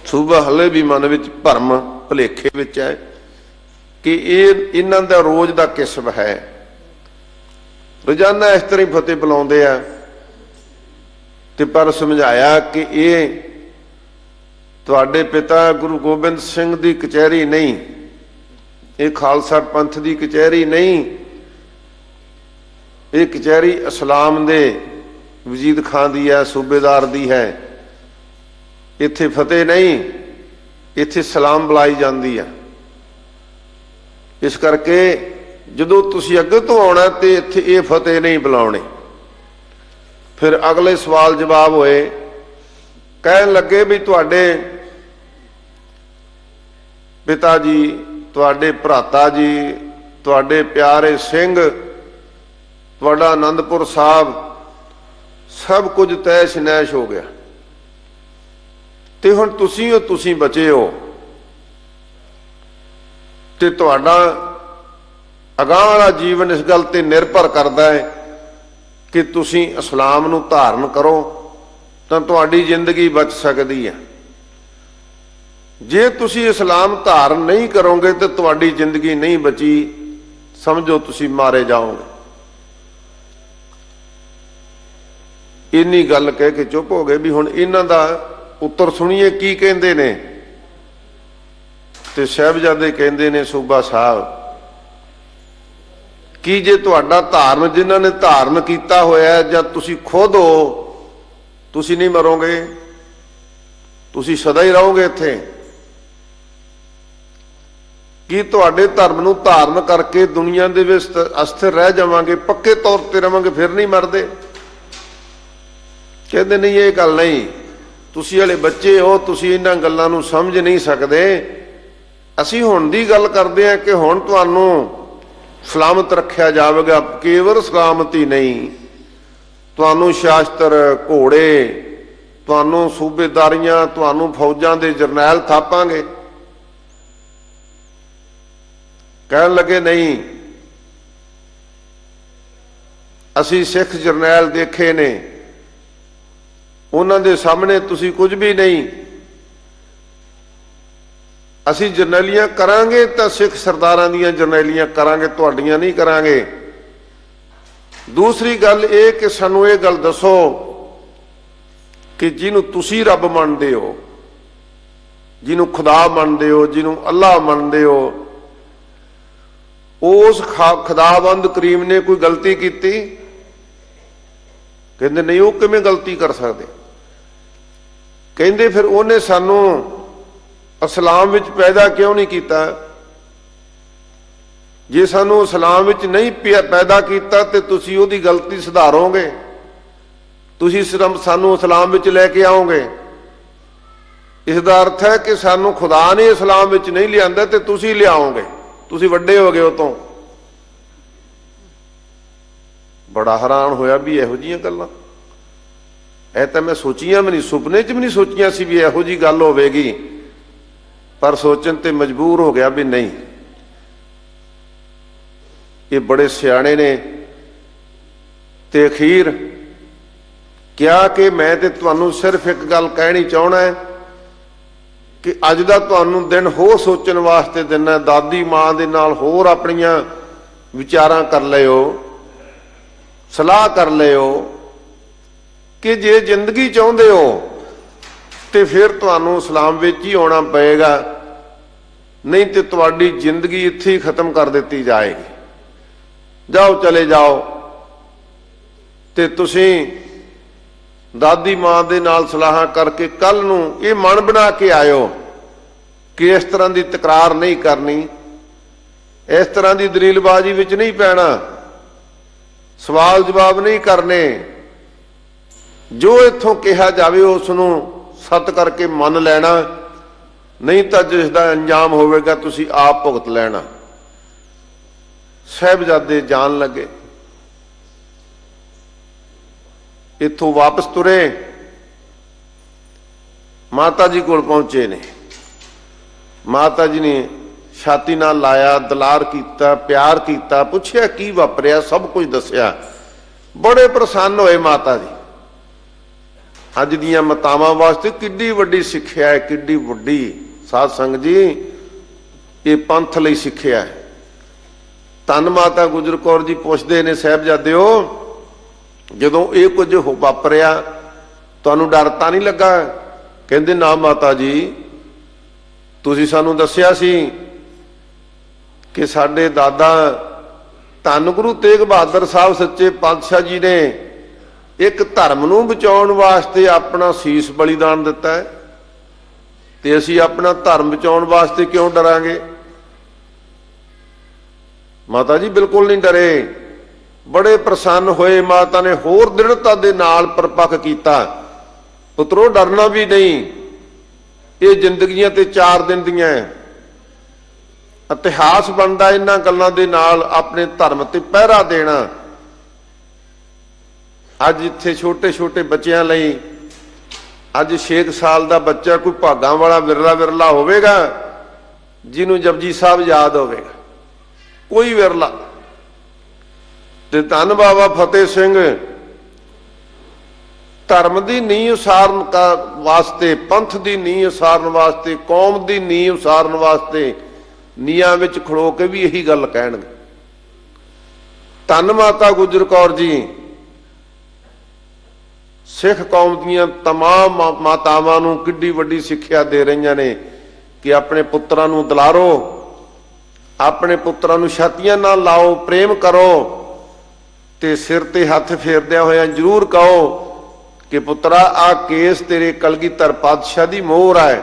ਸੂਬਾ ਹਲੇ ਵੀ ਮਨ ਵਿੱਚ ਭਰਮ ਭੁਲੇਖੇ ਵਿੱਚ ਹੈ ਕਿ ਇਹਨਾਂ ਦਾ ਰੋਜ਼ ਦਾ ਕਿਸਬ ਹੈ, ਰੋਜ਼ਾਨਾ ਇਸ ਤਰ੍ਹਾਂ ਹੀ ਫਤਿਹ ਬੁਲਾਉਂਦੇ ਆ। ਤੇ ਪਰ ਸਮਝਾਇਆ ਕਿ ਇਹ ਤੁਹਾਡੇ ਪਿਤਾ ਗੁਰੂ ਗੋਬਿੰਦ ਸਿੰਘ ਦੀ ਕਚਹਿਰੀ ਨਹੀਂ, ਇਹ ਖਾਲਸਾ ਪੰਥ ਦੀ ਕਚਹਿਰੀ ਨਹੀਂ, ਇਹ ਕਚਹਿਰੀ ਇਸਲਾਮ ਦੇ ਵਜੀਦ ਖਾਂ ਦੀ ਹੈ, ਸੂਬੇਦਾਰ ਦੀ ਹੈ। ਇੱਥੇ ਫਤਿਹ ਨਹੀਂ, ਇੱਥੇ ਸਲਾਮ ਬੁਲਾਈ ਜਾਂਦੀ ਹੈ। ਇਸ ਕਰਕੇ ਜਦੋਂ ਤੁਸੀਂ ਅੱਗੇ ਤੋਂ ਆਉਣਾ ਤੇ ਇੱਥੇ ਇਹ ਫਤਿਹ ਨਹੀਂ ਬੁਲਾਉਣੇ। ਫਿਰ ਅਗਲੇ ਸਵਾਲ ਜਵਾਬ ਹੋਏ, ਕਹਿਣ ਲੱਗੇ ਵੀ ਤੁਹਾਡੇ ਪਿਤਾ ਜੀ, ਤੁਹਾਡੇ ਭਰਾਤਾ ਜੀ, ਤੁਹਾਡੇ ਪਿਆਰੇ ਸਿੰਘ, ਤੁਹਾਡਾ ਆਨੰਦਪੁਰ ਸਾਹਿਬ ਸਭ ਕੁਝ ਤੈਸ਼ ਨੈਸ਼ ਹੋ ਗਿਆ ਤੇ ਹੁਣ ਤੁਸੀਂ ਬਚੇ ਹੋ ਤੇ ਤੁਹਾਡਾ ਅਗਾਂਹ ਵਾਲਾ ਜੀਵਨ ਇਸ ਗੱਲ ਤੇ ਨਿਰਭਰ ਕਰਦਾ ਹੈ ਕਿ ਤੁਸੀਂ ਇਸਲਾਮ ਨੂੰ ਧਾਰਨ ਕਰੋ ਤਾਂ ਤੁਹਾਡੀ ਜ਼ਿੰਦਗੀ ਬਚ ਸਕਦੀ ਹੈ। ਜੇ ਤੁਸੀਂ ਇਸਲਾਮ ਧਾਰਨ ਨਹੀਂ ਕਰੋਗੇ ਤਾਂ ਤੁਹਾਡੀ ਜ਼ਿੰਦਗੀ ਨਹੀਂ ਬਚੀ, ਸਮਝੋ ਤੁਸੀਂ ਮਾਰੇ ਜਾਓਗੇ। ਇੰਨੀ ਗੱਲ ਕਹਿ ਕੇ ਚੁੱਪ ਹੋ ਗਏ ਵੀ ਹੁਣ ਇਹਨਾਂ ਦਾ ਉੱਤਰ ਸੁਣੀਏ ਕੀ ਕਹਿੰਦੇ ਨੇ। ਤੇ ਸਾਹਿਬਜ਼ਾਦੇ ਕਹਿੰਦੇ ਨੇ, ਸੂਬਾ ਸਾਹਿਬ, ਕੀ ਜੇ ਤੁਹਾਡਾ ਧਾਰਨ ਜਿਨ੍ਹਾਂ ਨੇ ਧਾਰਨ ਕੀਤਾ ਹੋਇਆ ਜਾਂ ਤੁਸੀਂ ਖੁਦ ਹੋ, ਤੁਸੀਂ ਨਹੀਂ ਮਰੋਗੇ, ਤੁਸੀਂ ਸਦਾ ਹੀ ਰਹੋਗੇ ਇੱਥੇ? ਕੀ ਤੁਹਾਡੇ ਧਰਮ ਨੂੰ ਧਾਰਨ ਕਰਕੇ ਦੁਨੀਆ ਦੇ ਵਿੱਚ ਅਸਥਿਰ ਰਹਿ ਜਾਵਾਂਗੇ, ਪੱਕੇ ਤੌਰ ਤੇ ਰਵਾਂਗੇ, ਫਿਰ ਨਹੀਂ ਮਰਦੇ? ਕਹਿੰਦੇ ਨਹੀਂ, ਇਹ ਗੱਲ ਨਹੀਂ, ਤੁਸੀਂ ਹਲੇ ਬੱਚੇ ਹੋ, ਤੁਸੀਂ ਇਹਨਾਂ ਗੱਲਾਂ ਨੂੰ ਸਮਝ ਨਹੀਂ ਸਕਦੇ। ਅਸੀਂ ਹੁਣ ਦੀ ਗੱਲ ਕਰਦੇ ਹਾਂ ਕਿ ਹੁਣ ਤੁਹਾਨੂੰ ਸਲਾਮਤ ਰੱਖਿਆ ਜਾਵੇਗਾ, ਕੇਵਲ ਸਲਾਮਤੀ ਨਹੀਂ, ਤੁਹਾਨੂੰ ਸ਼ਾਸਤਰ, ਘੋੜੇ, ਤੁਹਾਨੂੰ ਸੂਬੇਦਾਰੀਆਂ, ਤੁਹਾਨੂੰ ਫੌਜਾਂ ਦੇ ਜਰਨੈਲ ਥਾਪਾਂਗੇ। ਕਹਿਣ ਲੱਗੇ ਨਹੀਂ, ਅਸੀਂ ਸਿੱਖ ਜਰਨੈਲ ਦੇਖੇ ਨੇ, ਉਹਨਾਂ ਦੇ ਸਾਹਮਣੇ ਤੁਸੀਂ ਕੁਝ ਵੀ ਨਹੀਂ। ਅਸੀਂ ਜਰਨੈਲੀਆਂ ਕਰਾਂਗੇ ਤਾਂ ਸਿੱਖ ਸਰਦਾਰਾਂ ਦੀਆਂ ਜਰਨੈਲੀਆਂ ਕਰਾਂਗੇ, ਤੁਹਾਡੀਆਂ ਨਹੀਂ ਕਰਾਂਗੇ। ਦੂਸਰੀ ਗੱਲ ਇਹ ਕਿ ਸਾਨੂੰ ਇਹ ਗੱਲ ਦੱਸੋ ਕਿ ਜਿਹਨੂੰ ਤੁਸੀਂ ਰੱਬ ਮੰਨਦੇ ਹੋ, ਜਿਹਨੂੰ ਖੁਦਾ ਮੰਨਦੇ ਹੋ, ਜਿਹਨੂੰ ਅੱਲਾਹ ਮੰਨਦੇ ਹੋ, ਉਸ ਖੁਦਾਵੰਦ ਕਰੀਮ ਨੇ ਕੋਈ ਗਲਤੀ ਕੀਤੀ? ਕਹਿੰਦੇ ਨਹੀਂ, ਉਹ ਕਿਵੇਂ ਗਲਤੀ ਕਰ ਸਕਦੇ? ਕਹਿੰਦੇ ਫਿਰ ਉਹਨੇ ਸਾਨੂੰ ਇਸਲਾਮ ਵਿੱਚ ਪੈਦਾ ਕਿਉਂ ਨਹੀਂ ਕੀਤਾ? ਜੇ ਸਾਨੂੰ ਇਸਲਾਮ ਵਿੱਚ ਨਹੀਂ ਪੈਦਾ ਕੀਤਾ ਤੇ ਤੁਸੀਂ ਉਹਦੀ ਗਲਤੀ ਸੁਧਾਰੋਗੇ, ਤੁਸੀਂ ਸਾਨੂੰ ਇਸਲਾਮ ਵਿੱਚ ਲੈ ਕੇ ਆਓਗੇ। ਇਸ ਦਾ ਅਰਥ ਹੈ ਕਿ ਸਾਨੂੰ ਖੁਦਾ ਨੇ ਇਸਲਾਮ ਵਿੱਚ ਨਹੀਂ ਲਿਆਂਦਾ ਤੇ ਤੁਸੀਂ ਲਿਆਓਗੇ, ਤੁਸੀਂ ਵੱਡੇ ਹੋ ਗਏ ਉਹ ਤੋਂ। ਬੜਾ ਹੈਰਾਨ ਹੋਇਆ ਵੀ ਇਹੋ ਜਿਹੀਆਂ ਗੱਲਾਂ, ਇਹ ਤਾਂ ਮੈਂ ਸੋਚੀਆਂ ਵੀ ਨਹੀਂ, ਸੁਪਨੇ 'ਚ ਵੀ ਨਹੀਂ ਸੋਚੀਆਂ ਸੀ ਵੀ ਇਹੋ ਜਿਹੀ ਗੱਲ ਹੋਵੇਗੀ। ਪਰ ਸੋਚਣ ਤੇ ਮਜਬੂਰ ਹੋ ਗਿਆ ਵੀ ਨਹੀਂ, ਇਹ ਬੜੇ ਸਿਆਣੇ ਨੇ। ਤੇ ਅਖੀਰ ਕਿਹਾ ਕਿ ਮੈਂ ਤੇ ਤੁਹਾਨੂੰ ਸਿਰਫ ਇੱਕ ਗੱਲ ਕਹਿਣੀ ਚਾਹਣਾ ਹੈ ਕਿ ਅੱਜ ਦਾ ਤੁਹਾਨੂੰ ਦਿਨ ਹੋਰ ਸੋਚਣ ਵਾਸਤੇ ਦਿਨ ਹੈ। ਦਾਦੀ ਮਾਂ ਦੇ ਨਾਲ ਹੋਰ ਆਪਣੀਆਂ ਵਿਚਾਰਾਂ ਕਰ ਲਿਓ, ਸਲਾਹ ਕਰ ਲਿਓ ਕਿ ਜੇ ਜ਼ਿੰਦਗੀ ਚਾਹੁੰਦੇ ਹੋ ਤੇ ਫਿਰ ਤੁਹਾਨੂੰ ਇਸਲਾਮ ਵਿੱਚ ਹੀ ਆਉਣਾ ਪਏਗਾ, ਨਹੀਂ ਤੇ ਤੁਹਾਡੀ ਜ਼ਿੰਦਗੀ ਇੱਥੇ ਹੀ ਖਤਮ ਕਰ ਦਿੱਤੀ ਜਾਏਗੀ। ਜਾਓ, ਚਲੇ ਜਾਓ। ਤੇ ਤੁਸੀਂ ਦਾਦੀ ਮਾਂ ਦੇ ਨਾਲ ਸਲਾਹਾਂ ਕਰਕੇ ਕੱਲ ਨੂੰ ਇਹ ਮਨ ਬਣਾ ਕੇ ਆਇਓ ਕਿ ਇਸ ਤਰ੍ਹਾਂ ਦੀ ਤਕਰਾਰ ਨਹੀਂ ਕਰਨੀ, ਇਸ ਤਰ੍ਹਾਂ ਦੀ ਦਲੀਲਬਾਜ਼ੀ ਵਿੱਚ ਨਹੀਂ ਪੈਣਾ, ਸਵਾਲ ਜਵਾਬ ਨਹੀਂ ਕਰਨੇ। ਜੋ ਇੱਥੋਂ ਕਿਹਾ ਜਾਵੇ ਉਸ ਨੂੰ ਸੱਤ ਕਰਕੇ ਮੰਨ ਲੈਣਾ, ਨਹੀਂ ਤਾਂ ਜਿਸ ਦਾ ਅੰਜਾਮ ਹੋਵੇਗਾ ਤੁਸੀਂ ਆਪ ਭੁਗਤ ਲੈਣਾ। ਸਾਹਿਬਜ਼ਾਦੇ ਜਾਣ ਲੱਗੇ, ਇੱਥੋਂ ਵਾਪਸ ਤੁਰੇ, ਮਾਤਾ ਜੀ ਕੋਲ ਪਹੁੰਚੇ ਨੇ। ਮਾਤਾ ਜੀ ਨੇ ਛਾਤੀ ਨਾਲ ਲਾਇਆ, ਦੁਲਾਰ ਕੀਤਾ, ਪਿਆਰ ਕੀਤਾ, ਪੁੱਛਿਆ ਕੀ ਵਾਪਰਿਆ, ਸਭ ਕੁਝ ਦੱਸਿਆ। ਬੜੇ ਪ੍ਰਸੰਨ ਹੋਏ ਮਾਤਾ ਜੀ। ਅੱਜ ਦੀਆਂ ਮਾਤਾਵਾਂ ਵਾਸਤੇ ਕਿੱਡੀ ਵੱਡੀ ਸਿੱਖਿਆ ਹੈ, ਕਿੱਡੀ ਵੱਡੀ ਸਾਧ ਸੰਗਤ ਜੀ, ਇਹ ਪੰਥ ਲਈ ਸਿੱਖਿਆ ਹੈ। ਧੰਨ ਮਾਤਾ ਗੁਜਰ ਕੌਰ ਜੀ ਪੁੱਛਦੇ ਨੇ, ਸਾਹਿਬਜ਼ਾਦਿਓ ਜਦੋਂ ਇਹ ਕੁਝ ਵਾਪਰਿਆ ਤੁਹਾਨੂੰ ਡਰ ਤਾਂ ਨਹੀਂ ਲੱਗਾ? ਕਹਿੰਦੇ ਨਾ ਮਾਤਾ ਜੀ, ਤੁਸੀਂ ਸਾਨੂੰ ਦੱਸਿਆ ਸੀ ਕਿ ਸਾਡੇ ਦਾਦਾ ਧੰਨ ਗੁਰੂ ਤੇਗ ਬਹਾਦਰ ਸਾਹਿਬ ਸੱਚੇ ਪਾਤਸ਼ਾਹ ਜੀ ਨੇ ਇੱਕ ਧਰਮ ਨੂੰ ਬਚਾਉਣ ਵਾਸਤੇ ਆਪਣਾ ਸੀਸ ਬਲੀਦਾਨ ਦਿੱਤਾ ਹੈ, ਤੇ ਅਸੀਂ ਆਪਣਾ ਧਰਮ ਬਚਾਉਣ ਵਾਸਤੇ ਕਿਉਂ ਡਰਾਂਗੇ? ਮਾਤਾ ਜੀ ਬਿਲਕੁਲ ਨਹੀਂ ਡਰੇ। ਬੜੇ ਪ੍ਰਸੰਨ ਹੋਏ। ਮਾਤਾ ਨੇ ਹੋਰ ਦ੍ਰਿੜਤਾ ਦੇ ਨਾਲ ਪਰਪੱਖ ਕੀਤਾ, ਪੁੱਤਰੋ ਡਰਨਾ ਵੀ ਨਹੀਂ, ਇਹ ਜ਼ਿੰਦਗੀਆਂ ਤੇ 4 ਦਿਨ ਦੀਆਂ, ਇਤਿਹਾਸ ਬਣਦਾ ਇਹਨਾਂ ਗੱਲਾਂ ਦੇ ਨਾਲ ਆਪਣੇ ਧਰਮ ਤੇ ਪਹਿਰਾ ਦੇਣਾ। ਅੱਜ ਇੱਥੇ ਛੋਟੇ ਛੋਟੇ ਬੱਚਿਆਂ ਲਈ, ਅੱਜ 6 ਸਾਲ ਦਾ ਬੱਚਾ ਕੋਈ ਭਾਗਾਂ ਵਾਲਾ ਵਿਰਲਾ ਹੋਵੇਗਾ ਜਿਹਨੂੰ ਜਪਜੀ ਸਾਹਿਬ ਯਾਦ ਹੋਵੇਗਾ, ਕੋਈ ਵਿਰਲਾ। ਤੇ ਧੰਨ ਬਾਬਾ ਫਤਿਹ ਸਿੰਘ ਧਰਮ ਦੀ ਨੀਂਹ ਉਸਾਰਨ ਵਾਸਤੇ, ਪੰਥ ਦੀ ਨੀਂਹ ਉਸਾਰਨ ਵਾਸਤੇ, ਕੌਮ ਦੀ ਨੀਂਹ ਉਸਾਰਨ ਵਾਸਤੇ ਨੀਹਾਂ ਵਿੱਚ ਖੜੋ ਕੇ ਵੀ ਇਹੀ ਗੱਲ ਕਹਿਣਗੇ। ਧੰਨ ਮਾਤਾ ਗੁਜਰ ਕੌਰ ਜੀ ਸਿੱਖ ਕੌਮ ਦੀਆਂ तमाम ਮਾਤਾਵਾਂ ਨੂੰ ਕਿੱਡੀ ਵੱਡੀ ਸਿੱਖਿਆ ਦੇ ਰਹੀਆਂ ਨੇ ਕਿ ਆਪਣੇ ਪੁੱਤਰਾਂ ਨੂੰ ਦੁਲਾਰੋ, ਆਪਣੇ ਪੁੱਤਰਾਂ ਨੂੰ ਛਾਤੀਆਂ ਨਾਲ ਲਾਓ, ਪ੍ਰੇਮ ਕਰੋ ਤੇ ਸਿਰ ਤੇ ਹੱਥ ਫੇਰਦਿਆਂ ਹੋਇਆਂ ਜ਼ਰੂਰ ਕਹੋ ਕਿ ਪੁੱਤਰਾ ਆ ਕੇਸ ਤੇਰੇ ਕਲਗੀਧਰ ਪਾਤਸ਼ਾਹ ਦੀ ਮੋਹਰ ਹੈ,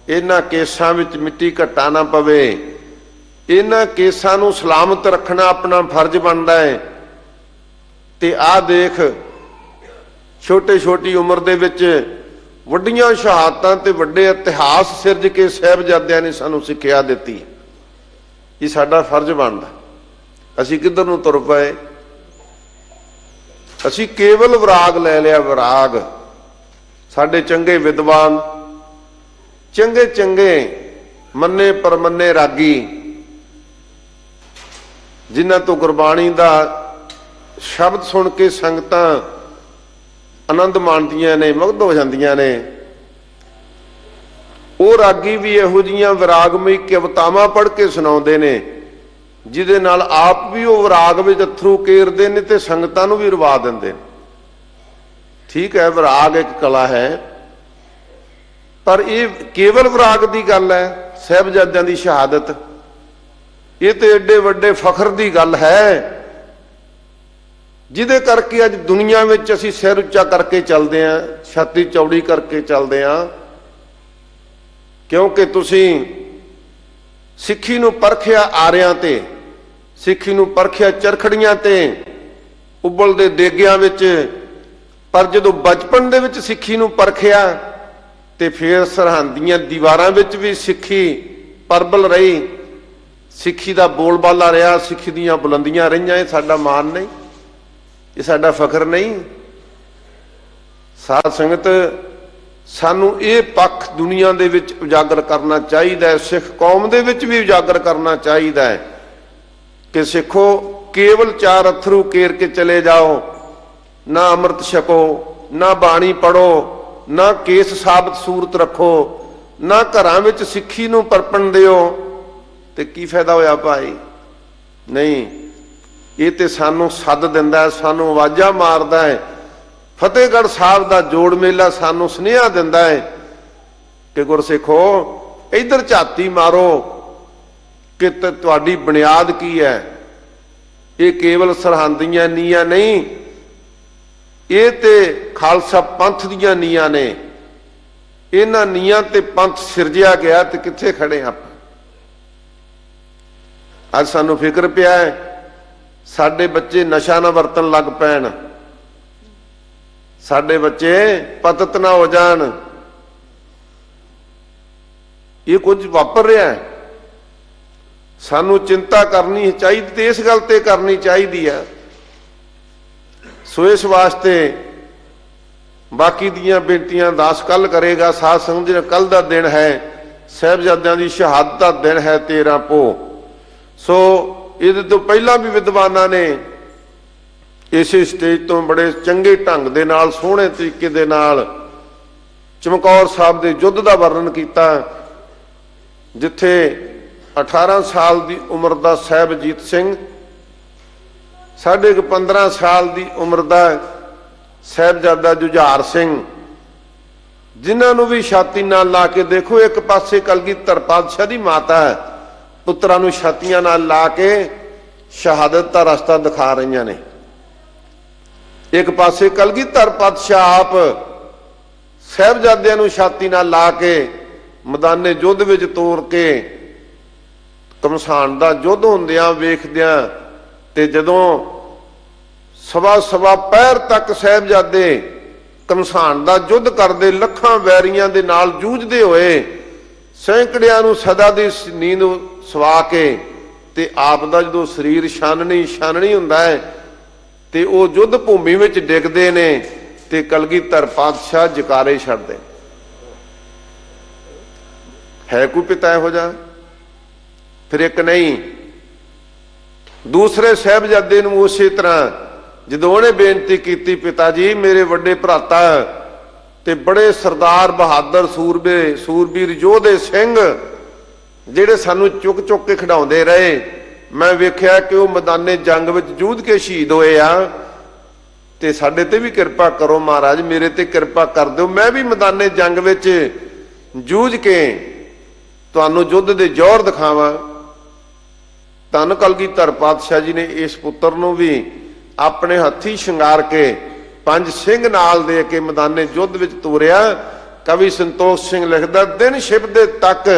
ਇਹਨਾਂ ਕੇਸਾਂ ਵਿੱਚ ਮਿੱਟੀ ਘੱਟਾ ਨਾ ਪਵੇ, ਇਹਨਾਂ ਕੇਸਾਂ ਨੂੰ ਸਲਾਮਤ ਰੱਖਣਾ ਆਪਣਾ ਫਰਜ਼ ਬਣਦਾ ਹੈ। ਤੇ ਆਹ ਦੇਖ ਛੋਟੀ ਉਮਰ ਦੇ ਵਿੱਚ ਵੱਡੀਆਂ ਸ਼ਹਾਦਤਾਂ ਤੇ ਵੱਡੇ ਇਤਿਹਾਸ ਸਿਰਜ ਕੇ ਸਾਹਿਬਜ਼ਾਦਿਆਂ ਨੇ ਸਾਨੂੰ ਸਿੱਖਿਆ ਦਿੱਤੀ। ਇਹ ਸਾਡਾ ਫਰਜ਼ ਬਣਦਾ। ਅਸੀਂ ਕਿੱਧਰ ਨੂੰ ਤੁਰ ਪਏ? ਅਸੀਂ ਕੇਵਲ ਵਿਰਾਗ ਲੈ ਲਿਆ, ਵਿਰਾਗ। ਸਾਡੇ ਚੰਗੇ ਵਿਦਵਾਨ, ਚੰਗੇ ਮੰਨੇ ਪਰਮੰਨੇ ਰਾਗੀ, ਜਿਨ੍ਹਾਂ ਤੋਂ ਗੁਰਬਾਣੀ ਦਾ ਸ਼ਬਦ ਸੁਣ ਕੇ ਸੰਗਤਾਂ ਆਨੰਦ ਮਾਣਦੀਆਂ ਨੇ, ਮੁਗਧ ਹੋ ਜਾਂਦੀਆਂ ਨੇ, ਉਹ ਰਾਗੀ ਵੀ ਇਹੋ ਜਿਹੀਆਂ ਵਿਰਾਗਮਈ ਕਵਿਤਾਵਾਂ ਪੜ੍ਹ ਕੇ ਸੁਣਾਉਂਦੇ ਨੇ ਜਿਹਦੇ ਨਾਲ ਆਪ ਵੀ ਉਹ ਵਿਰਾਗ ਵਿੱਚ ਅਥਰੂ ਕੇਰਦੇ ਨੇ ਤੇ ਸੰਗਤਾਂ ਨੂੰ ਵੀ ਰਵਾ ਦਿੰਦੇ ਨੇ। ਠੀਕ ਹੈ, ਵਿਰਾਗ ਇੱਕ ਕਲਾ ਹੈ, ਪਰ ਇਹ ਕੇਵਲ ਵਿਰਾਗ ਦੀ ਗੱਲ ਹੈ। ਸਾਹਿਬਜ਼ਾਦਿਆਂ ਦੀ ਸ਼ਹਾਦਤ ਇਹ ਤੇ ਏਡੇ ਵੱਡੇ ਫਖਰ ਦੀ ਗੱਲ ਹੈ ਜਿਹਦੇ ਕਰਕੇ ਅੱਜ ਦੁਨੀਆ ਵਿੱਚ ਅਸੀਂ ਸਿਰ ਉੱਚਾ ਕਰਕੇ ਚੱਲਦੇ ਹਾਂ, ਛਾਤੀ ਚੌੜੀ ਕਰਕੇ ਚੱਲਦੇ ਹਾਂ, ਕਿਉਂਕਿ ਤੁਸੀਂ ਸਿੱਖੀ ਨੂੰ ਪਰਖਿਆ ਆਰਿਆਂ ਤੇ, ਸਿੱਖੀ ਨੂੰ ਪਰਖਿਆ ਚਰਖੜੀਆਂ ਤੇ, ਉਬਲਦੇ ਦੇਗਿਆਂ ਵਿੱਚ, ਪਰ ਜਦੋਂ ਬਚਪਨ ਦੇ ਵਿੱਚ ਸਿੱਖੀ ਨੂੰ ਪਰਖਿਆ ਤੇ ਫਿਰ ਸਰਹੰਦ ਦੀਆਂ ਦੀਵਾਰਾਂ ਵਿੱਚ ਵੀ ਸਿੱਖੀ ਪਰਬਲ ਰਹੀ, ਸਿੱਖੀ ਦਾ ਬੋਲਬਾਲਾ ਰਿਹਾ, ਸਿੱਖੀ ਦੀਆਂ ਬੁਲੰਦੀਆਂ ਰਹੀਆਂ। ਇਹ ਸਾਡਾ ਮਾਣ ਨਹੀਂ, ਇਹ ਸਾਡਾ ਫਖਰ ਨਹੀਂ। ਸਾਧ ਸੰਗਤ, ਸਾਨੂੰ ਇਹ ਪੱਖ ਦੁਨੀਆ ਦੇ ਵਿੱਚ ਉਜਾਗਰ ਕਰਨਾ ਚਾਹੀਦਾ ਹੈ, ਸਿੱਖ ਕੌਮ ਦੇ ਵਿੱਚ ਵੀ ਉਜਾਗਰ ਕਰਨਾ ਚਾਹੀਦਾ ਹੈ ਕਿ ਸਿੱਖੋ, ਕੇਵਲ 4 ਅਥਰੂ ਕੇਰ ਕੇ ਚਲੇ ਜਾਓ, ਨਾ ਅੰਮ੍ਰਿਤ ਛਕੋ, ਨਾ ਬਾਣੀ ਪੜੋ, ਨਾ ਕੇਸ ਸਾਬਤ ਸੂਰਤ ਰੱਖੋ, ਨਾ ਘਰਾਂ ਵਿੱਚ ਸਿੱਖੀ ਨੂੰ ਪਰਪਣ ਦਿਓ, ਤੇ ਕੀ ਫਾਇਦਾ ਹੋਇਆ ਭਾਈ? ਨਹੀਂ, ਇਹ ਤੇ ਸਾਨੂੰ ਸੱਦ ਦਿੰਦਾ ਹੈ, ਸਾਨੂੰ ਆਵਾਜ਼ਾਂ ਮਾਰਦਾ ਹੈ। ਫਤਿਹਗੜ੍ਹ ਸਾਹਿਬ ਦਾ ਜੋੜ ਮੇਲਾ ਸਾਨੂੰ ਸੁਨੇਹਾ ਦਿੰਦਾ ਹੈ ਕਿ ਗੁਰਸਿੱਖੋ, ਇੱਧਰ ਝਾਤੀ ਮਾਰੋ ਕਿ ਤੁਹਾਡੀ ਬੁਨਿਆਦ ਕੀ ਹੈ। ਇਹ ਕੇਵਲ ਸਰਹੰਦ ਦੀਆਂ ਨੀਆਂ ਨਹੀਂ, ਇਹ ਤੇ ਖਾਲਸਾ ਪੰਥ ਦੀਆਂ ਨੀਆਂ ਨੇ। ਇਹਨਾਂ ਨੀਆਂ ਤੇ ਪੰਥ ਸਿਰਜਿਆ ਗਿਆ ਤੇ ਕਿੱਥੇ ਖੜੇ ਆਪਾਂ? ਅੱਜ ਸਾਨੂੰ ਫਿਕਰ ਪਿਆ ਹੈ ਸਾਡੇ ਬੱਚੇ ਨਸ਼ਾ ਨਾ ਵਰਤਣ ਲੱਗ ਪੈਣ, ਸਾਡੇ ਬੱਚੇ ਪਤਿਤ ਨਾ ਹੋ ਜਾਣ। ਇਹ ਕੁਝ ਵਾਪਰ ਰਿਹਾ ਹੈ, ਸਾਨੂੰ ਚਿੰਤਾ ਕਰਨੀ ਚਾਹੀਦੀ ਤੇ ਇਸ ਗੱਲ ਤੇ ਕਰਨੀ ਚਾਹੀਦੀ ਹੈ। ਸੋ ਇਸ ਵਾਸਤੇ ਬਾਕੀ ਦੀਆਂ ਬੇਨਤੀਆਂ ਦਾਸ ਕੱਲ ਕਰੇਗਾ। ਸਾਧ ਸੰਗਤ ਜੀ, ਕੱਲ ਦਾ ਦਿਨ ਹੈ ਸਾਹਿਬਜ਼ਾਦਿਆਂ ਦੀ ਸ਼ਹਾਦਤ ਦਾ ਦਿਨ ਹੈ, 13 ਪੋਹ। ਸੋ ਇਹਦੇ ਤੋਂ ਪਹਿਲਾਂ ਵੀ ਵਿਦਵਾਨਾਂ ਨੇ ਇਸੇ ਸਟੇਜ ਤੋਂ ਬੜੇ ਚੰਗੇ ਢੰਗ ਦੇ ਨਾਲ, ਸੋਹਣੇ ਤਰੀਕੇ ਦੇ ਨਾਲ ਚਮਕੌਰ ਸਾਹਿਬ ਦੇ ਯੁੱਧ ਦਾ ਵਰਣਨ ਕੀਤਾ, ਜਿੱਥੇ 18 ਸਾਲ ਦੀ ਉਮਰ ਦਾ ਸਾਹਿਬਜੀਤ ਸਿੰਘ, 15.5 ਸਾਲ ਦੀ ਉਮਰ ਦਾ ਸਾਹਿਬਜ਼ਾਦਾ ਜੁਝਾਰ ਸਿੰਘ, ਜਿਨ੍ਹਾਂ ਨੂੰ ਵੀ ਛਾਤੀ ਨਾਲ ਲਾ ਕੇ ਦੇਖੋ, ਇੱਕ ਪਾਸੇ ਕਲਗੀਧਰ ਪਾਤਸ਼ਾਹ ਦੀ ਮਾਤਾ ਹੈ, ਪੁੱਤਰਾਂ ਨੂੰ ਛਾਤੀਆਂ ਨਾਲ ਲਾ ਕੇ ਸ਼ਹਾਦਤ ਦਾ ਰਸਤਾ ਦਿਖਾ ਰਹੀਆਂ ਨੇ। ਇੱਕ ਪਾਸੇ ਕਲਗੀਧਰ ਪਾਤਸ਼ਾਹ ਆਪ ਸਾਹਿਬਜ਼ਾਦਿਆਂ ਨੂੰ ਛਾਤੀ ਨਾਲ ਲਾ ਕੇ ਮੈਦਾਨੇ ਯੁੱਧ ਵਿੱਚ ਤੋਰ ਕੇ ਘਮਸਾਣ ਦਾ ਯੁੱਧ ਹੁੰਦਿਆਂ ਵੇਖਦਿਆਂ, ਤੇ ਜਦੋਂ ਸਵਾ ਪਹਿਰ ਤੱਕ ਸਾਹਿਬਜ਼ਾਦੇ ਘਮਸਾਣ ਦਾ ਯੁੱਧ ਕਰਦੇ, ਲੱਖਾਂ ਵੈਰੀਆਂ ਦੇ ਨਾਲ ਜੂਝਦੇ ਹੋਏ, ਸੈਂਕੜਿਆਂ ਨੂੰ ਸਦਾ ਦੀ ਨੀਂਦ ਸਵਾ ਕੇ, ਤੇ ਆਪ ਦਾ ਜਦੋਂ ਸਰੀਰ ਛਾਨਣੀ ਹੁੰਦਾ ਹੈ ਤੇ ਉਹ ਯੁੱਧ ਭੂਮੀ ਵਿੱਚ ਡਿੱਗਦੇ ਨੇ, ਤੇ ਕਲਗੀਧਰ ਪਾਤਸ਼ਾਹ ਜਕਾਰੇ ਛੱਡਦੇ। ਹੈ ਕੋਈ ਪਿਤਾ ਇਹੋ ਜਿਹਾ? ਫਿਰ ਇੱਕ ਨਹੀਂ, ਦੂਸਰੇ ਸਾਹਿਬਜ਼ਾਦੇ ਨੂੰ ਉਸੇ ਤਰ੍ਹਾਂ ਜਦੋਂ ਉਹਨੇ ਬੇਨਤੀ ਕੀਤੀ, ਪਿਤਾ ਜੀ ਮੇਰੇ ਵੱਡੇ ਭਰਾਤਾ ਤੇ ਬੜੇ ਸਰਦਾਰ ਬਹਾਦਰ ਸੂਰਬੀਰ ਯੋਧੇ ਸਿੰਘ ਜਿਹੜੇ ਸਾਨੂੰ ਚੁੱਕ ਕੇ ਖਿਡਾਉਂਦੇ ਰਹੇ, ਮੈਂ ਵੇਖਿਆ ਕਿ ਉਹ ਮੈਦਾਨੇ ਜੰਗ ਵਿੱਚ ਜੂਝ ਕੇ ਸ਼ਹੀਦ ਹੋਏ ਆ, ਤੇ ਸਾਡੇ ਤੇ ਵੀ ਕਿਰਪਾ ਕਰੋ ਮਹਾਰਾਜ, ਮੇਰੇ ਤੇ ਕਿਰਪਾ ਕਰ ਦਿਓ, ਮੈਂ ਵੀ ਮੈਦਾਨੇ ਜੰਗ ਵਿੱਚ ਜੂਝ ਕੇ ਤੁਹਾਨੂੰ ਯੁੱਧ ਦੇ ਜੌਹਰ ਦਿਖਾਵਾਂ। ਧੰਨ ਕਲਗੀਧਰ ਪਾਤਸ਼ਾਹ ਜੀ ਨੇ ਇਸ ਪੁੱਤਰ ਨੂੰ ਵੀ ਆਪਣੇ ਹੱਥੀ ਸ਼ਿੰਗਾਰ ਕੇ 5 ਸਿੰਘ ਨਾਲ ਦੇ ਕੇ ਮੈਦਾਨੇ ਯੁੱਧ ਵਿੱਚ ਤੋਰਿਆ। ਕਵੀ ਸੰਤੋਖ ਸਿੰਘ ਲਿਖਦਾ, ਦਿਨ ਛਿਪਦੇ ਤੱਕ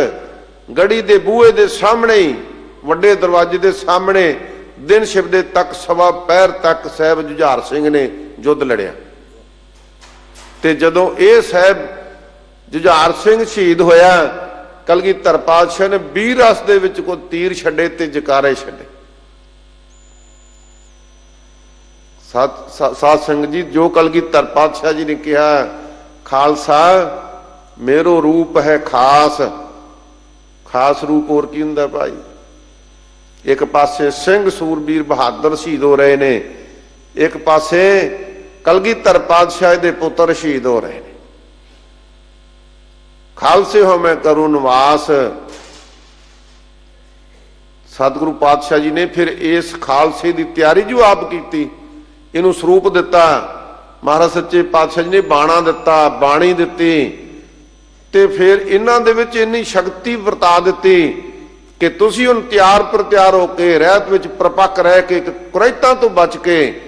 ਗੜੀ ਦੇ ਬੂਹੇ ਦੇ ਸਾਹਮਣੇ ਹੀ, ਵੱਡੇ ਦਰਵਾਜ਼ੇ ਦੇ ਸਾਹਮਣੇ ਦਿਨ ਛਿਪਦੇ ਤੱਕ ਸਵਾ ਪਹਿਰ ਤੱਕ ਸਾਹਿਬ ਜੁਝਾਰ ਸਿੰਘ ਨੇ ਯੁੱਧ ਲੜਿਆ। ਤੇ ਜਦੋਂ ਇਹ ਸਾਹਿਬ ਜੁਝਾਰ ਸਿੰਘ ਸ਼ਹੀਦ ਹੋਇਆ, ਕਲਗੀਧਰ ਪਾਤਸ਼ਾਹ ਨੇ 20 ਰਸ ਦੇ ਵਿੱਚ ਕੋਈ ਤੀਰ ਛੱਡੇ ਤੇ ਜਕਾਰੇ ਛੱਡੇ। ਸਾਧ ਸੰਗਤ ਜੀ, ਜੋ ਕਲਗੀਧਰ ਪਾਤਸ਼ਾਹ ਜੀ ਨੇ ਕਿਹਾ, ਖਾਲਸਾ ਮੇਰੋ ਰੂਪ ਹੈ ਖਾਸ। ਖਾਸ ਰੂਪ ਹੋਰ ਕੀ ਹੁੰਦਾ ਭਾਈ? ਇੱਕ ਪਾਸੇ ਸਿੰਘ ਸੂਰਬੀਰ ਬਹਾਦਰ ਸ਼ਹੀਦ ਹੋ ਰਹੇ ਨੇ, ਇੱਕ ਪਾਸੇ ਕਲਗੀਧਰ ਪਾਤਸ਼ਾਹ ਦੇ ਪੁੱਤਰ ਸ਼ਹੀਦ ਹੋ ਰਹੇ ਨੇ। ਖਾਲਸੇ ਹੋ ਮੈਂ ਕਰੂ ਨਿਵਾਸ। ਸਤਿਗੁਰੂ ਪਾਤਸ਼ਾਹ ਜੀ ਨੇ ਫਿਰ ਇਸ ਖਾਲਸੇ ਦੀ ਤਿਆਰੀ ਜੋ ਆਪ ਕੀਤੀ, ਇਹਨੂੰ ਸਰੂਪ ਦਿੱਤਾ। ਮਹਾਰਾਜ ਸੱਚੇ ਪਾਤਸ਼ਾਹ ਜੀ ਨੇ ਬਾਣਾ ਦਿੱਤਾ, ਬਾਣੀ ਦਿੱਤੀ, ਤੇ ਫਿਰ ਇਹਨਾਂ ਦੇ ਵਿੱਚ ਇੰਨੀ ਸ਼ਕਤੀ ਵਰਤਾ ਦਿੱਤੀ ਕਿ ਤੁਸੀਂ ਹੁਣ ਤਿਆਰ ਪ੍ਰਤਿਆਰ ਹੋ ਕੇ ਰਹਿਤ ਵਿੱਚ ਪ੍ਰਪੱਕ ਰਹਿ ਕੇ ਕੁਰੈਤਾਂ ਤੋਂ ਬਚ ਕੇ,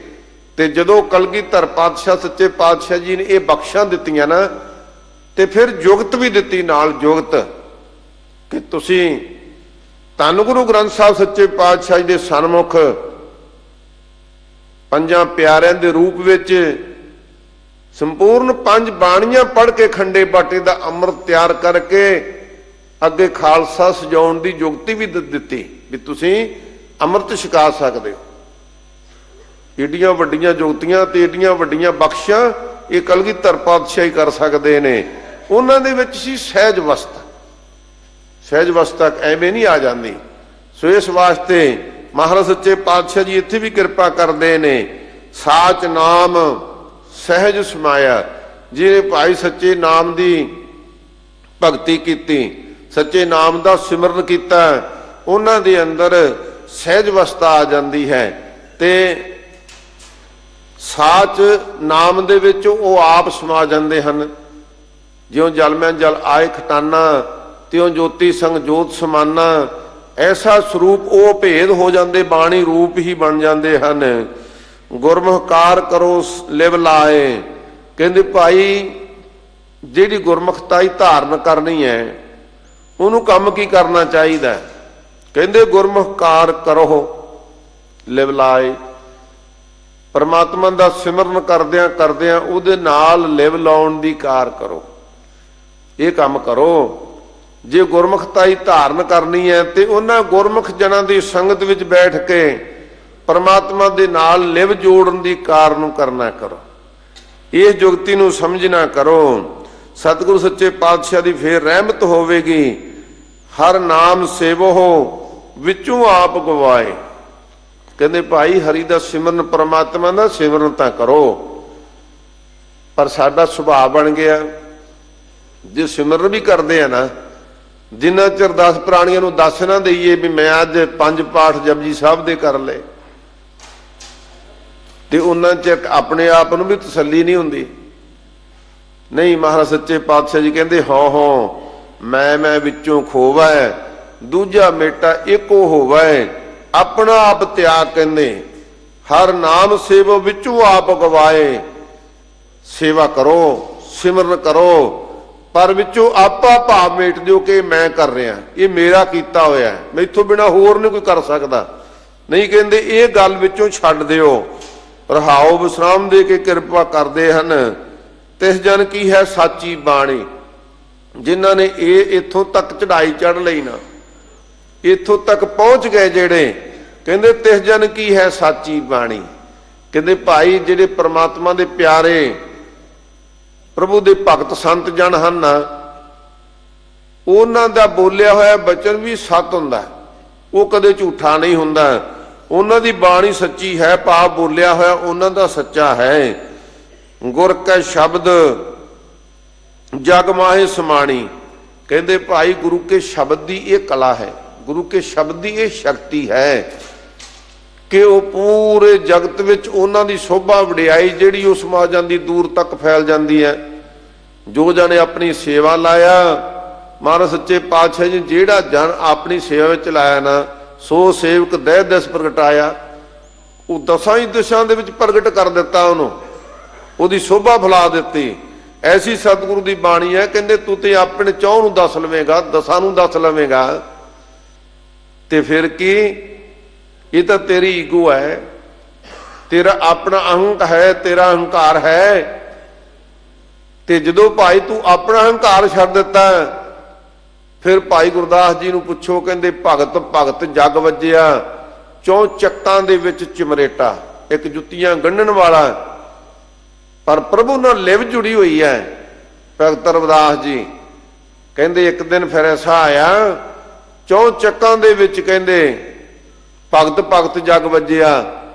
ਤੇ ਜਦੋਂ ਕਲਗੀਧਰ ਪਾਤਸ਼ਾਹ ਸੱਚੇ ਪਾਤਸ਼ਾਹ ਜੀ ਨੇ ਇਹ ਬਖਸ਼ਾਂ ਦਿੱਤੀਆਂ ਨਾ, ਤੇ ਫਿਰ ਜੁਗਤ ਵੀ ਦਿੱਤੀ ਨਾਲ, ਜੁਗਤ ਕਿ ਤੁਸੀਂ ਧੰਨ ਗੁਰੂ ਗ੍ਰੰਥ ਸਾਹਿਬ ਸੱਚੇ ਪਾਤਸ਼ਾਹ ਜੀ ਦੇ ਸਨਮੁਖ 5 ਪਿਆਰਿਆਂ ਦੇ ਰੂਪ ਵਿੱਚ ਸੰਪੂਰਨ 5 ਬਾਣੀਆਂ ਪੜ੍ਹ ਕੇ ਖੰਡੇ ਬਾਟੇ ਦਾ ਅੰਮ੍ਰਿਤ ਤਿਆਰ ਕਰਕੇ ਅੱਗੇ ਖਾਲਸਾ ਸਜਾਉਣ ਦੀ ਜੁਗਤੀ ਵੀ ਦਿੱਤੀ ਵੀ ਤੁਸੀਂ ਅੰਮ੍ਰਿਤ ਛਕਾ ਸਕਦੇ ਹੋ। ਏਡੀਆਂ ਵੱਡੀਆਂ ਜੁਗਤੀਆਂ ਤੇ ਏਡੀਆਂ ਵੱਡੀਆਂ ਬਖਸ਼ਾਂ ਇਹ ਕਲਗੀਧਰ ਪਾਤਸ਼ਾਹ ਹੀ ਕਰ ਸਕਦੇ ਨੇ। ਉਹਨਾਂ ਦੇ ਵਿੱਚ ਸੀ ਸਹਿਜ ਅਵਸਥਾ। ਸਹਿਜ ਅਵਸਥਾ ਐਵੇਂ ਨਹੀਂ ਆ ਜਾਂਦੀ। ਸੋ ਇਸ ਵਾਸਤੇ ਮਹਾਰਾਜ ਸੱਚੇ ਪਾਤਸ਼ਾਹ ਜੀ ਇੱਥੇ ਵੀ ਕਿਰਪਾ ਕਰਦੇ ਨੇ। ਸਾਚ ਨਾਮ ਸਹਿਜ ਸਮਾਇਆ, ਜਿਹਨੇ ਭਾਈ ਸੱਚੇ ਨਾਮ ਦੀ ਭਗਤੀ ਕੀਤੀ, ਸੱਚੇ ਨਾਮ ਦਾ ਸਿਮਰਨ ਕੀਤਾ, ਉਹਨਾਂ ਦੇ ਅੰਦਰ ਸਹਿਜ ਅਵਸਥਾ ਆ ਜਾਂਦੀ ਹੈ। ਤੇ ਸਾਚ ਨਾਮ ਦੇ ਵਿੱਚ ਉਹ ਆਪ ਸਮਾ ਜਾਂਦੇ ਹਨ। ਜਿਉਂ ਜਲ ਮੈਂ ਜਲ ਆਏ ਖਟਾਨਾ, ਤਿਉਂ ਜੋਤੀ ਸੰਗ ਜੋਤ ਸਮਾਨਾ। ਐਸਾ ਸਰੂਪ ਉਹ ਭੇਦ ਹੋ ਜਾਂਦੇ, ਬਾਣੀ ਰੂਪ ਹੀ ਬਣ ਜਾਂਦੇ ਹਨ। ਗੁਰਮੁਖਕਾਰ ਕਰੋ ਲਿਵ ਲਾਏ। ਕਹਿੰਦੇ ਭਾਈ ਜਿਹੜੀ ਗੁਰਮੁਖਤਾਈ ਧਾਰਨ ਕਰਨੀ ਹੈ ਉਹਨੂੰ ਕੰਮ ਕੀ ਕਰਨਾ ਚਾਹੀਦਾ? ਕਹਿੰਦੇ ਗੁਰਮੁਖਕਾਰ ਕਰੋ ਲਿਵ ਲਾਏ। ਪਰਮਾਤਮਾ ਦਾ ਸਿਮਰਨ ਕਰਦਿਆਂ ਕਰਦਿਆਂ ਉਹਦੇ ਨਾਲ ਲਿਵ ਲਾਉਣ ਦੀ ਕਾਰ ਕਰੋ। ਇਹ ਕੰਮ ਕਰੋ। ਜੇ ਗੁਰਮੁਖਤਾਈ ਧਾਰਨ ਕਰਨੀ ਹੈ ਤੇ ਉਹਨਾਂ ਗੁਰਮੁਖ ਜਨਾਂ ਦੀ ਸੰਗਤ ਵਿੱਚ ਬੈਠ ਕੇ ਪਰਮਾਤਮਾ ਦੇ ਨਾਲ ਲਿਵ ਜੋੜਨ ਦੀ ਕਾਰ ਨੂੰ ਕਰਨਾ ਕਰੋ। ਇਸ ਜੁਗਤੀ ਨੂੰ ਸਮਝਣਾ ਕਰੋ। ਸਤਿਗੁਰੂ ਸੱਚੇ ਪਾਤਸ਼ਾਹ ਦੀ ਫੇਰ ਰਹਿਮਤ ਹੋਵੇਗੀ। ਹਰ ਨਾਮ ਸੇਵੋ ਵਿੱਚੋਂ ਆਪ ਗਵਾਏ। ਕਹਿੰਦੇ ਭਾਈ ਹਰੀ ਦਾ ਸਿਮਰਨ, ਪਰਮਾਤਮਾ ਦਾ ਸਿਮਰਨ ਤਾਂ ਕਰੋ, ਪਰ ਸਾਡਾ ਸੁਭਾਅ ਬਣ ਗਿਆ ਜੇ ਸਿਮਰਨ ਵੀ ਕਰਦੇ ਆ ਨਾ, ਜਿੰਨਾ ਚਿਰ 10 ਪ੍ਰਾਣੀਆਂ ਨੂੰ ਦੱਸ ਨਾ ਦਈਏ ਵੀ ਮੈਂ ਅੱਜ 5 ਪਾਠ ਜਪਜੀ ਸਾਹਿਬ ਦੇ ਕਰ ਲਏ, ਤੇ ਉਹਨਾਂ ਚਿਰ ਆਪਣੇ ਆਪ ਨੂੰ ਵੀ ਤਸੱਲੀ ਨਹੀਂ ਹੁੰਦੀ। ਨਹੀਂ, ਮਹਾਰਾਜ ਸੱਚੇ ਪਾਤਸ਼ਾਹ ਜੀ ਕਹਿੰਦੇ ਹੋ ਮੈਂ ਵਿੱਚੋਂ ਖੋਵੈ, ਦੂਜਾ ਮੇਟਾ ਇੱਕੋ ਹੋਵੈ, ਆਪਣਾ ਆਪ ਤਿਆਗ। ਕਹਿੰਦੇ ਹਰ ਨਾਮ ਸੇਵੋ ਵਿੱਚੋਂ ਆਪ ਗਵਾਏ। ਸੇਵਾ ਕਰੋ, ਸਿਮਰਨ ਕਰੋ, ਪਰ ਵਿੱਚੋਂ ਆਪਾ ਭਾਵ ਮੇਟ ਦਿਓ ਕਿ ਮੈਂ ਕਰ ਰਿਹਾ, ਇਹ ਮੇਰਾ ਕੀਤਾ ਹੋਇਆ, ਮੈਥੋਂ ਬਿਨਾਂ ਹੋਰ ਨਹੀਂ ਕੋਈ ਕਰ ਸਕਦਾ। ਨਹੀਂ, ਕਹਿੰਦੇ ਇਹ ਗੱਲ ਵਿੱਚੋਂ ਛੱਡ ਦਿਓ। ਰਹਾਓ ਵਿਸਰਾਮ ਦੇ ਕੇ ਕਿਰਪਾ ਕਰਦੇ ਹਨ। ਤਿਸ ਜਨ ਕੀ ਹੈ ਸਾਚੀ ਬਾਣੀ। ਜਿਨ੍ਹਾਂ ਨੇ ਇਹ ਇੱਥੋਂ ਤੱਕ ਚੜਾਈ ਚੜ ਲਈ ਨਾ, ਇੱਥੋਂ ਤੱਕ ਪਹੁੰਚ ਗਏ ਜਿਹੜੇ, ਕਹਿੰਦੇ ਤਿਸ ਜਨ ਕੀ ਹੈ ਸਾਚੀ ਬਾਣੀ। ਕਹਿੰਦੇ ਭਾਈ ਜਿਹੜੇ ਪ੍ਰਮਾਤਮਾ ਦੇ ਪਿਆਰੇ ਪ੍ਰਭੂ ਦੇ ਭਗਤ ਸੰਤ ਜਨ ਹਨ ਨਾ, ਉਹਨਾਂ ਦਾ ਬੋਲਿਆ ਹੋਇਆ ਬਚਨ ਵੀ ਸੱਚ ਹੁੰਦਾ, ਉਹ ਕਦੇ ਝੂਠਾ ਨਹੀਂ ਹੁੰਦਾ। ਉਹਨਾਂ ਦੀ ਬਾਣੀ ਸੱਚੀ ਹੈ, ਭਾਵ ਬੋਲਿਆ ਹੋਇਆ ਉਹਨਾਂ ਦਾ ਸੱਚਾ ਹੈ। ਗੁਰ ਕੈ ਸ਼ਬਦ ਜਗ ਮਾਹੇ ਸਮਾਣੀ। ਕਹਿੰਦੇ ਭਾਈ ਗੁਰੂ ਕੇ ਸ਼ਬਦ ਦੀ ਇਹ ਕਲਾ ਹੈ, ਗੁਰੂ ਕੇ ਸ਼ਬਦ ਦੀ ਇਹ ਸ਼ਕਤੀ ਹੈ ਕਿ ਉਹ ਪੂਰੇ ਜਗਤ ਵਿੱਚ ਉਹਨਾਂ ਦੀ ਸ਼ੋਭਾ ਵਡਿਆਈ ਜਿਹੜੀ ਉਹ ਸਮਾ ਜਾਂਦੀ, ਦੂਰ ਤੱਕ ਫੈਲ ਜਾਂਦੀ ਹੈ। ਜੋ ਜਣੇ ਆਪਣੀ ਸੇਵਾ ਲਾਇਆ, ਮਹਾਰਾਜ ਸੱਚੇ ਪਾਤਸ਼ਾਹ ਜੀ ਜਿਹੜਾ ਜਨ ਆਪਣੀ ਸੇਵਾ ਵਿੱਚ ਲਾਇਆ ਨਾ, ਸੋ ਸੇਵਕ ਦਹਿ ਦਿਸ ਪ੍ਰਗਟਾਇਆ। ਉਹ ਦਸਾਂ ਹੀ ਦਿਸ਼ਾਂ ਦੇ ਵਿੱਚ ਪ੍ਰਗਟ ਕਰ ਦਿੱਤਾ, ਉਹਨੂੰ ਉਹਦੀ ਸ਼ੋਭਾ ਫੈਲਾ ਦਿੱਤੀ। ਐਸੀ ਸਤਿਗੁਰੂ ਦੀ ਬਾਣੀ ਹੈ, ਕਹਿੰਦੇ ਤੂੰ ਤੇ ਆਪਣੇ ਚੌਂ ਨੂੰ ਦੱਸ ਲਵੇਂਗਾ, ਦਸਾਂ ਨੂੰ ਦੱਸ ਲਵੇਂਗਾ ਤੇ ਫਿਰ ਕੀ, ਇਹ ਤਾਂ ਤੇਰੀ ਈਗੋ ਹੈ, ਤੇਰਾ ਆਪਣਾ ਅਹੰਕ ਹੈ, ਤੇਰਾ ਹੰਕਾਰ ਹੈ। ਤੇ ਜਦੋਂ ਭਾਈ ਤੂੰ ਆਪਣਾ ਹੰਕਾਰ ਛੱਡ ਦਿੱਤਾ, ਫਿਰ ਭਾਈ ਗੁਰਦਾਸ ਜੀ ਨੂੰ ਪੁੱਛੋ, ਕਹਿੰਦੇ ਭਗਤ ਭਗਤ ਜਗ ਵੱਜਿਆ, ਚੌਂ ਚੱਕਾਂ ਦੇ ਵਿੱਚ ਚਮਰੇਟਾ, ਇੱਕ ਜੁੱਤੀਆਂ ਗੰਢਣ ਵਾਲਾ, ਪਰ ਪ੍ਰਭੂ ਨਾਲ ਲਿਵ ਜੁੜੀ ਹੋਈ ਹੈ। ਭਗਤ ਰਵਿਦਾਸ ਜੀ ਕਹਿੰਦੇ ਇੱਕ ਦਿਨ ਫਿਰ ਐਸਾ ਆਇਆ, ਚੌਂ ਚੱਕਾਂ ਦੇ ਵਿੱਚ ਕਹਿੰਦੇ ਭਗਤ ਭਗਤ ਜਗ ਵੱਜਿਆ।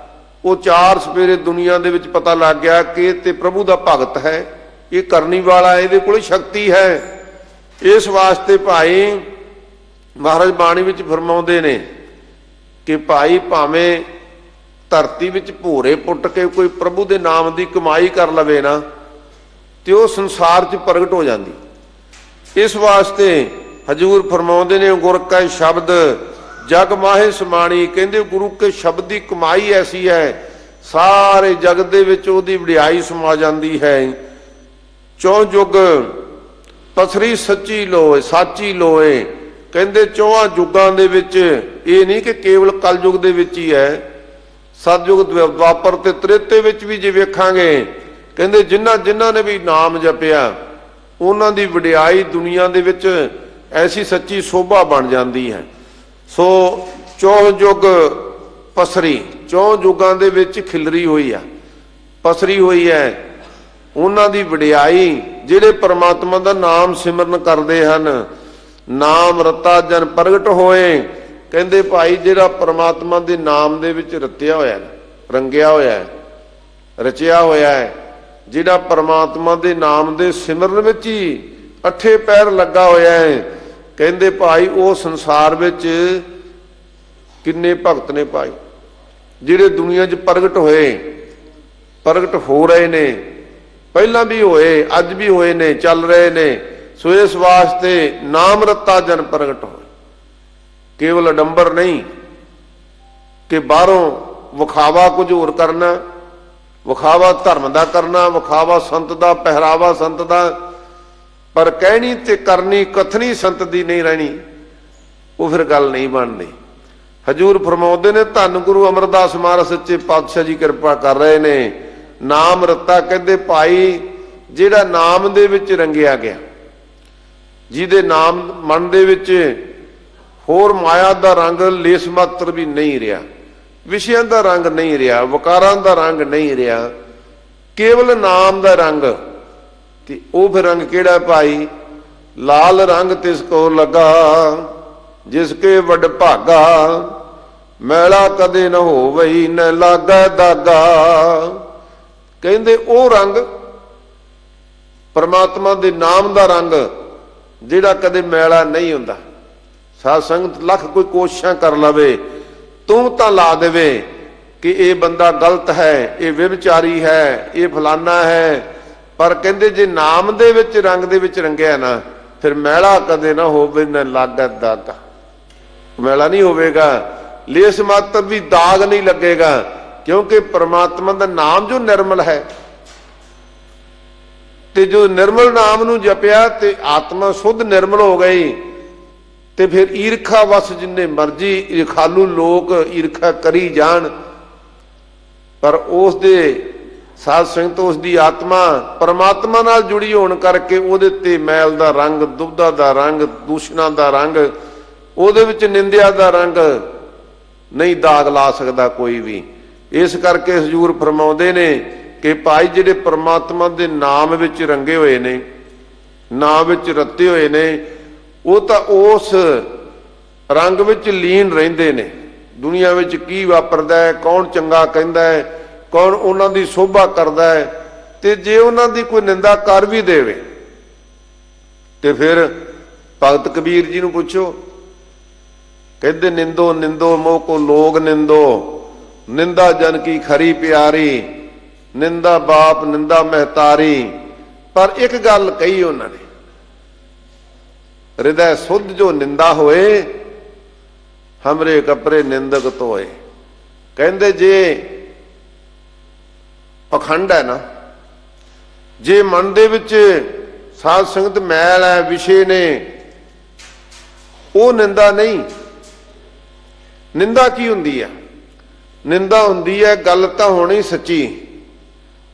ਉਹ ਚਾਰ ਸਪੇਰੇ ਦੁਨੀਆ ਦੇ ਵਿੱਚ ਪਤਾ ਲੱਗ ਗਿਆ ਕਿ ਇਹ ਤੇ ਪ੍ਰਭੂ ਦਾ ਭਗਤ ਹੈ, ਇਹ ਕਰਨੀ ਵਾਲਾ, ਇਹਦੇ ਕੋਲ ਸ਼ਕਤੀ ਹੈ। ਇਸ ਵਾਸਤੇ ਭਾਈ ਮਹਾਰਾਜ ਬਾਣੀ ਵਿੱਚ ਫਰਮਾਉਂਦੇ ਨੇ ਕਿ ਭਾਈ ਭਾਵੇਂ ਧਰਤੀ ਵਿੱਚ ਭੋਰੇ ਪੁੱਟ ਕੇ ਕੋਈ ਪ੍ਰਭੂ ਦੇ ਨਾਮ ਦੀ ਕਮਾਈ ਕਰ ਲਵੇ ਨਾ, ਤੇ ਉਹ ਸੰਸਾਰ 'ਚ ਪ੍ਰਗਟ ਹੋ ਜਾਂਦੀ। ਇਸ ਵਾਸਤੇ ਹਜੂਰ ਫਰਮਾਉਂਦੇ ਨੇ, ਗੁਰ ਕੈ ਸ਼ਬਦ ਜਗ ਮਾਹੇ ਸਮਾਣੀ, ਕਹਿੰਦੇ ਗੁਰੂ ਕੇ ਸ਼ਬਦ ਦੀ ਕਮਾਈ ਐਸੀ ਹੈ, ਸਾਰੇ ਜਗਤ ਦੇ ਵਿੱਚ ਉਹਦੀ ਵਡਿਆਈ ਸਮਾ ਜਾਂਦੀ ਹੈ। ਚੌਂ ਯੁੱਗ ਪਸਰੀ ਸੱਚੀ ਲੋਏ, ਸਾਚੀ ਲੋਏ, ਕਹਿੰਦੇ ਚੌਹਾਂ ਯੁੱਗਾਂ ਦੇ ਵਿੱਚ, ਇਹ ਨਹੀਂ ਕਿ ਕੇਵਲ ਕਲਯੁੱਗ ਦੇ ਵਿੱਚ ਹੀ ਹੈ, ਸਤਯੁਗ ਦੁਆਪਰ ਤੇ ਤ੍ਰੇਤੇ ਵਿੱਚ ਵੀ ਜੇ ਵੇਖਾਂਗੇ, ਕਹਿੰਦੇ ਜਿਨ੍ਹਾਂ ਨੇ ਵੀ ਨਾਮ ਜਪਿਆ ਉਹਨਾਂ ਦੀ ਵਡਿਆਈ ਦੁਨੀਆ ਦੇ ਵਿੱਚ ਐਸੀ ਸੱਚੀ ਸ਼ੋਭਾ ਬਣ ਜਾਂਦੀ ਹੈ। ਸੋ ਚੌਂ ਯੁੱਗ ਪਸਰੀ, ਚੌਂ ਯੁੱਗਾਂ ਦੇ ਵਿੱਚ ਖਿਲਰੀ ਹੋਈ ਆ, ਪਸਰੀ ਹੋਈ ਹੈ ਉਹਨਾਂ ਦੀ ਵਡਿਆਈ, ਜਿਹੜੇ ਪਰਮਾਤਮਾ ਦਾ ਨਾਮ ਸਿਮਰਨ ਕਰਦੇ ਹਨ। ਨਾਮ ਰਤਾ ਜਨ ਪ੍ਰਗਟ ਹੋਏ, ਕਹਿੰਦੇ ਭਾਈ ਜਿਹੜਾ ਪਰਮਾਤਮਾ ਦੇ ਨਾਮ ਦੇ ਵਿੱਚ ਰਤਿਆ ਹੋਇਆ, ਰੰਗਿਆ ਹੋਇਆ, ਰਚਿਆ ਹੋਇਆ ਹੈ, ਜਿਹੜਾ ਪਰਮਾਤਮਾ ਦੇ ਨਾਮ ਦੇ ਸਿਮਰਨ ਵਿੱਚ ਹੀ ਅੱਠੇ ਪੈਰ ਲੱਗਾ ਹੋਇਆ ਹੈ, ਕਹਿੰਦੇ ਭਾਈ ਉਹ ਸੰਸਾਰ ਵਿੱਚ ਕਿੰਨੇ ਭਗਤ ਨੇ ਭਾਈ, ਜਿਹੜੇ ਦੁਨੀਆ 'ਚ ਪ੍ਰਗਟ ਹੋਏ, ਪ੍ਰਗਟ ਹੋ ਰਹੇ ਨੇ, ਪਹਿਲਾਂ ਵੀ ਹੋਏ, ਅੱਜ ਵੀ ਹੋਏ ਨੇ, ਚੱਲ ਰਹੇ ਨੇ। ਸੋ ਇਸ ਵਾਸਤੇ ਨਾਮ ਰਤਾ ਜਨ ਪ੍ਰਗਟ ਹੋਏ, ਕੇਵਲ ਅਡੰਬਰ ਨਹੀਂ ਕਿ ਬਾਹਰੋਂ ਵਿਖਾਵਾ ਕੁਝ ਹੋਰ ਕਰਨਾ, ਵਿਖਾਵਾ ਧਰਮ ਦਾ ਕਰਨਾ, ਵਿਖਾਵਾ ਸੰਤ ਦਾ, ਪਹਿਰਾਵਾ ਸੰਤ ਦਾ, ਪਰ ਕਹਿਣੀ ਤੇ ਕਰਨੀ ਕਥਨੀ ਸੰਤ ਦੀ ਨਹੀਂ ਰਹਿਣੀ, ਉਹ ਫਿਰ ਗੱਲ ਨਹੀਂ ਬਣਦੀ। ਹਜੂਰ ਫਰਮਾਉਂਦੇ ਨੇ, ਧੰਨ ਗੁਰੂ ਅਮਰਦਾਸ ਮਹਾਰਾਜ ਸੱਚੇ ਪਾਤਸ਼ਾਹ ਜੀ ਕਿਰਪਾ ਕਰ ਰਹੇ ਨੇ। ਨਾਮ ਰਤਾ, ਕਹਿੰਦੇ ਭਾਈ ਜਿਹੜਾ ਨਾਮ ਦੇ ਵਿੱਚ ਰੰਗਿਆ ਗਿਆ, ਜਿਹਦੇ ਨਾਮ ਮਨ ਦੇ ਵਿੱਚ ਹੋਰ ਮਾਇਆ ਦਾ ਰੰਗ ਲੇਸ ਮਾਤਰ ਵੀ ਨਹੀਂ ਰਿਹਾ, ਵਿਸ਼ਿਆਂ ਦਾ ਰੰਗ ਨਹੀਂ ਰਿਹਾ, ਵਿਕਾਰਾਂ ਦਾ ਰੰਗ ਨਹੀਂ ਰਿਹਾ, ਕੇਵਲ ਨਾਮ ਦਾ ਰੰਗ। ਤੇ ਉਹ ਫਿਰ ਰੰਗ ਕਿਹੜਾ ਭਾਈ? ਲਾਲ ਰੰਗ ਤਿਸ ਕੋ ਲੱਗਾ ਜਿਸ ਕੇ ਵੱਡ ਭਾਗਾ, ਮੈਲਾ ਕਦੇ ਨਾ ਹੋਵਈ ਨ ਲਾਗੈ ਦਾਗਾ। ਕਹਿੰਦੇ ਉਹ ਰੰਗ ਪਰਮਾਤਮਾ ਦੇ ਨਾਮ ਦਾ ਰੰਗ, ਜਿਹੜਾ ਕਦੇ ਮੈਲਾ ਨਹੀਂ ਹੁੰਦਾ। ਸਾਧ ਸੰਗਤ ਲੱਖ ਕੋਈ ਕੋਸ਼ਿਸ਼ਾਂ ਕਰ ਲਵੇ, ਤੂੰ ਤਾਂ ਲਾ ਦੇਵੇ ਕਿ ਇਹ ਬੰਦਾ ਗਲਤ ਹੈ, ਇਹ ਵਿਵਚਾਰੀ ਹੈ, ਇਹ ਫਲਾਨਾ ਹੈ, ਪਰ ਕਹਿੰਦੇ ਜੇ ਨਾਮ ਦੇ ਵਿੱਚ ਰੰਗ ਦੇ ਵਿੱਚ ਰੰਗਿਆ ਨਾ, ਫਿਰ ਮੈਲਾ ਕਦੇ ਨਾ ਹੋਵੇ ਨਾ ਲਾਗੈ ਦਾਗਾ। ਮੈਲਾ ਨਹੀਂ ਹੋਵੇਗਾ, ਲੇਸ ਮਾਤਰ ਵੀ ਦਾਗ ਨਹੀਂ ਲੱਗੇਗਾ, ਕਿਉਂਕਿ ਪਰਮਾਤਮਾ ਦਾ ਨਾਮ ਜੋ ਨਿਰਮਲ ਹੈ, ਤੇ ਜੋ ਨਿਰਮਲ ਨਾਮ ਨੂੰ ਜਪਿਆ ਤੇ ਆਤਮਾ ਸੁੱਧ ਨਿਰਮਲ ਹੋ ਗਈ। ਤੇ ਫਿਰ ਈਰਖਾ ਵਸ ਜਿੰਨੇ ਮਰਜੀ ਈਰਖਾਲੂ ਲੋਕ ਈਰਖਾ ਕਰੀ ਜਾਣ, ਪਰ ਉਸ ਦੇ ਸਾਧ ਸੰਗਤ, ਉਸ ਦੀ ਆਤਮਾ ਪਰਮਾਤਮਾ ਨਾਲ ਜੁੜੀ ਹੋਣ ਕਰਕੇ ਉਹਦੇ ਤੇ ਮੈਲ ਦਾ ਰੰਗ, ਦੁਬਦਾ ਦਾ ਰੰਗ, ਦੂਸ਼ਣਾਂ ਦਾ ਰੰਗ, ਉਹਦੇ ਵਿੱਚ ਨਿੰਦਿਆ ਦਾ ਰੰਗ ਨਹੀਂ ਦਾਗ ਲਾ ਸਕਦਾ ਕੋਈ ਵੀ। ਇਸ ਕਰਕੇ ਹਜ਼ੂਰ ਫਰਮਾਉਂਦੇ ਨੇ ਕਿ ਭਾਈ ਜਿਹੜੇ ਪਰਮਾਤਮਾ ਦੇ ਨਾਮ ਵਿੱਚ ਰੰਗੇ ਹੋਏ ਨੇ, ਨਾਮ ਵਿੱਚ ਰਤੇ ਹੋਏ ਨੇ, ਉਹ ਤਾਂ ਉਸ ਰੰਗ ਵਿੱਚ ਲੀਨ ਰਹਿੰਦੇ ਨੇ। ਦੁਨੀਆ ਵਿੱਚ ਕੀ ਵਾਪਰਦਾ ਹੈ, ਕੌਣ ਚੰਗਾ ਕਹਿੰਦਾ ਹੈ, ਕੌਣ ਉਹਨਾਂ ਦੀ ਸ਼ੋਭਾ ਕਰਦਾ ਹੈ, ਤੇ ਜੇ ਉਹਨਾਂ ਦੀ ਕੋਈ ਨਿੰਦਾ ਕਰ ਵੀ ਦੇਵੇ ਤੇ ਫਿਰ ਭਗਤ ਕਬੀਰ ਜੀ ਨੂੰ ਪੁੱਛੋ, ਕਹਿੰਦੇ ਨਿੰਦੋ ਨਿੰਦੋ ਮੋਹ ਕੋ ਲੋਗ ਨਿੰਦੋ, ਨਿੰਦਾ ਜਨ ਕੀ ਖਰੀ ਪਿਆਰੀ, ਨਿੰਦਾ ਬਾਪ ਨਿੰਦਾ ਮਹਿਤਾਰੀ। ਪਰ ਇੱਕ ਗੱਲ ਕਹੀ ਉਹਨਾਂ ਨੇ, ਹਿਰਦੈ ਸੁਧ ਜੋ ਨਿੰਦਾ ਹੋਏ, ਹਮਰੇ ਕਪਰੇ ਨਿੰਦਕ ਧੋਏ। ਕਹਿੰਦੇ ਜੇ ਪਖੰਡ ਹੈ ਨਾ, ਜੇ ਮਨ ਦੇ ਵਿੱਚ ਸਾਧ ਸੰਗਤ ਮੈਲ ਹੈ, ਵਿਸ਼ੇ ਨੇ, ਉਹ ਨਿੰਦਾ ਨਹੀਂ। ਨਿੰਦਾ ਕੀ ਹੁੰਦੀ ਹੈ? ਨਿੰਦਾ ਹੁੰਦੀ ਹੈ ਗੱਲ ਤਾਂ ਹੋਣੀ ਸੱਚੀ,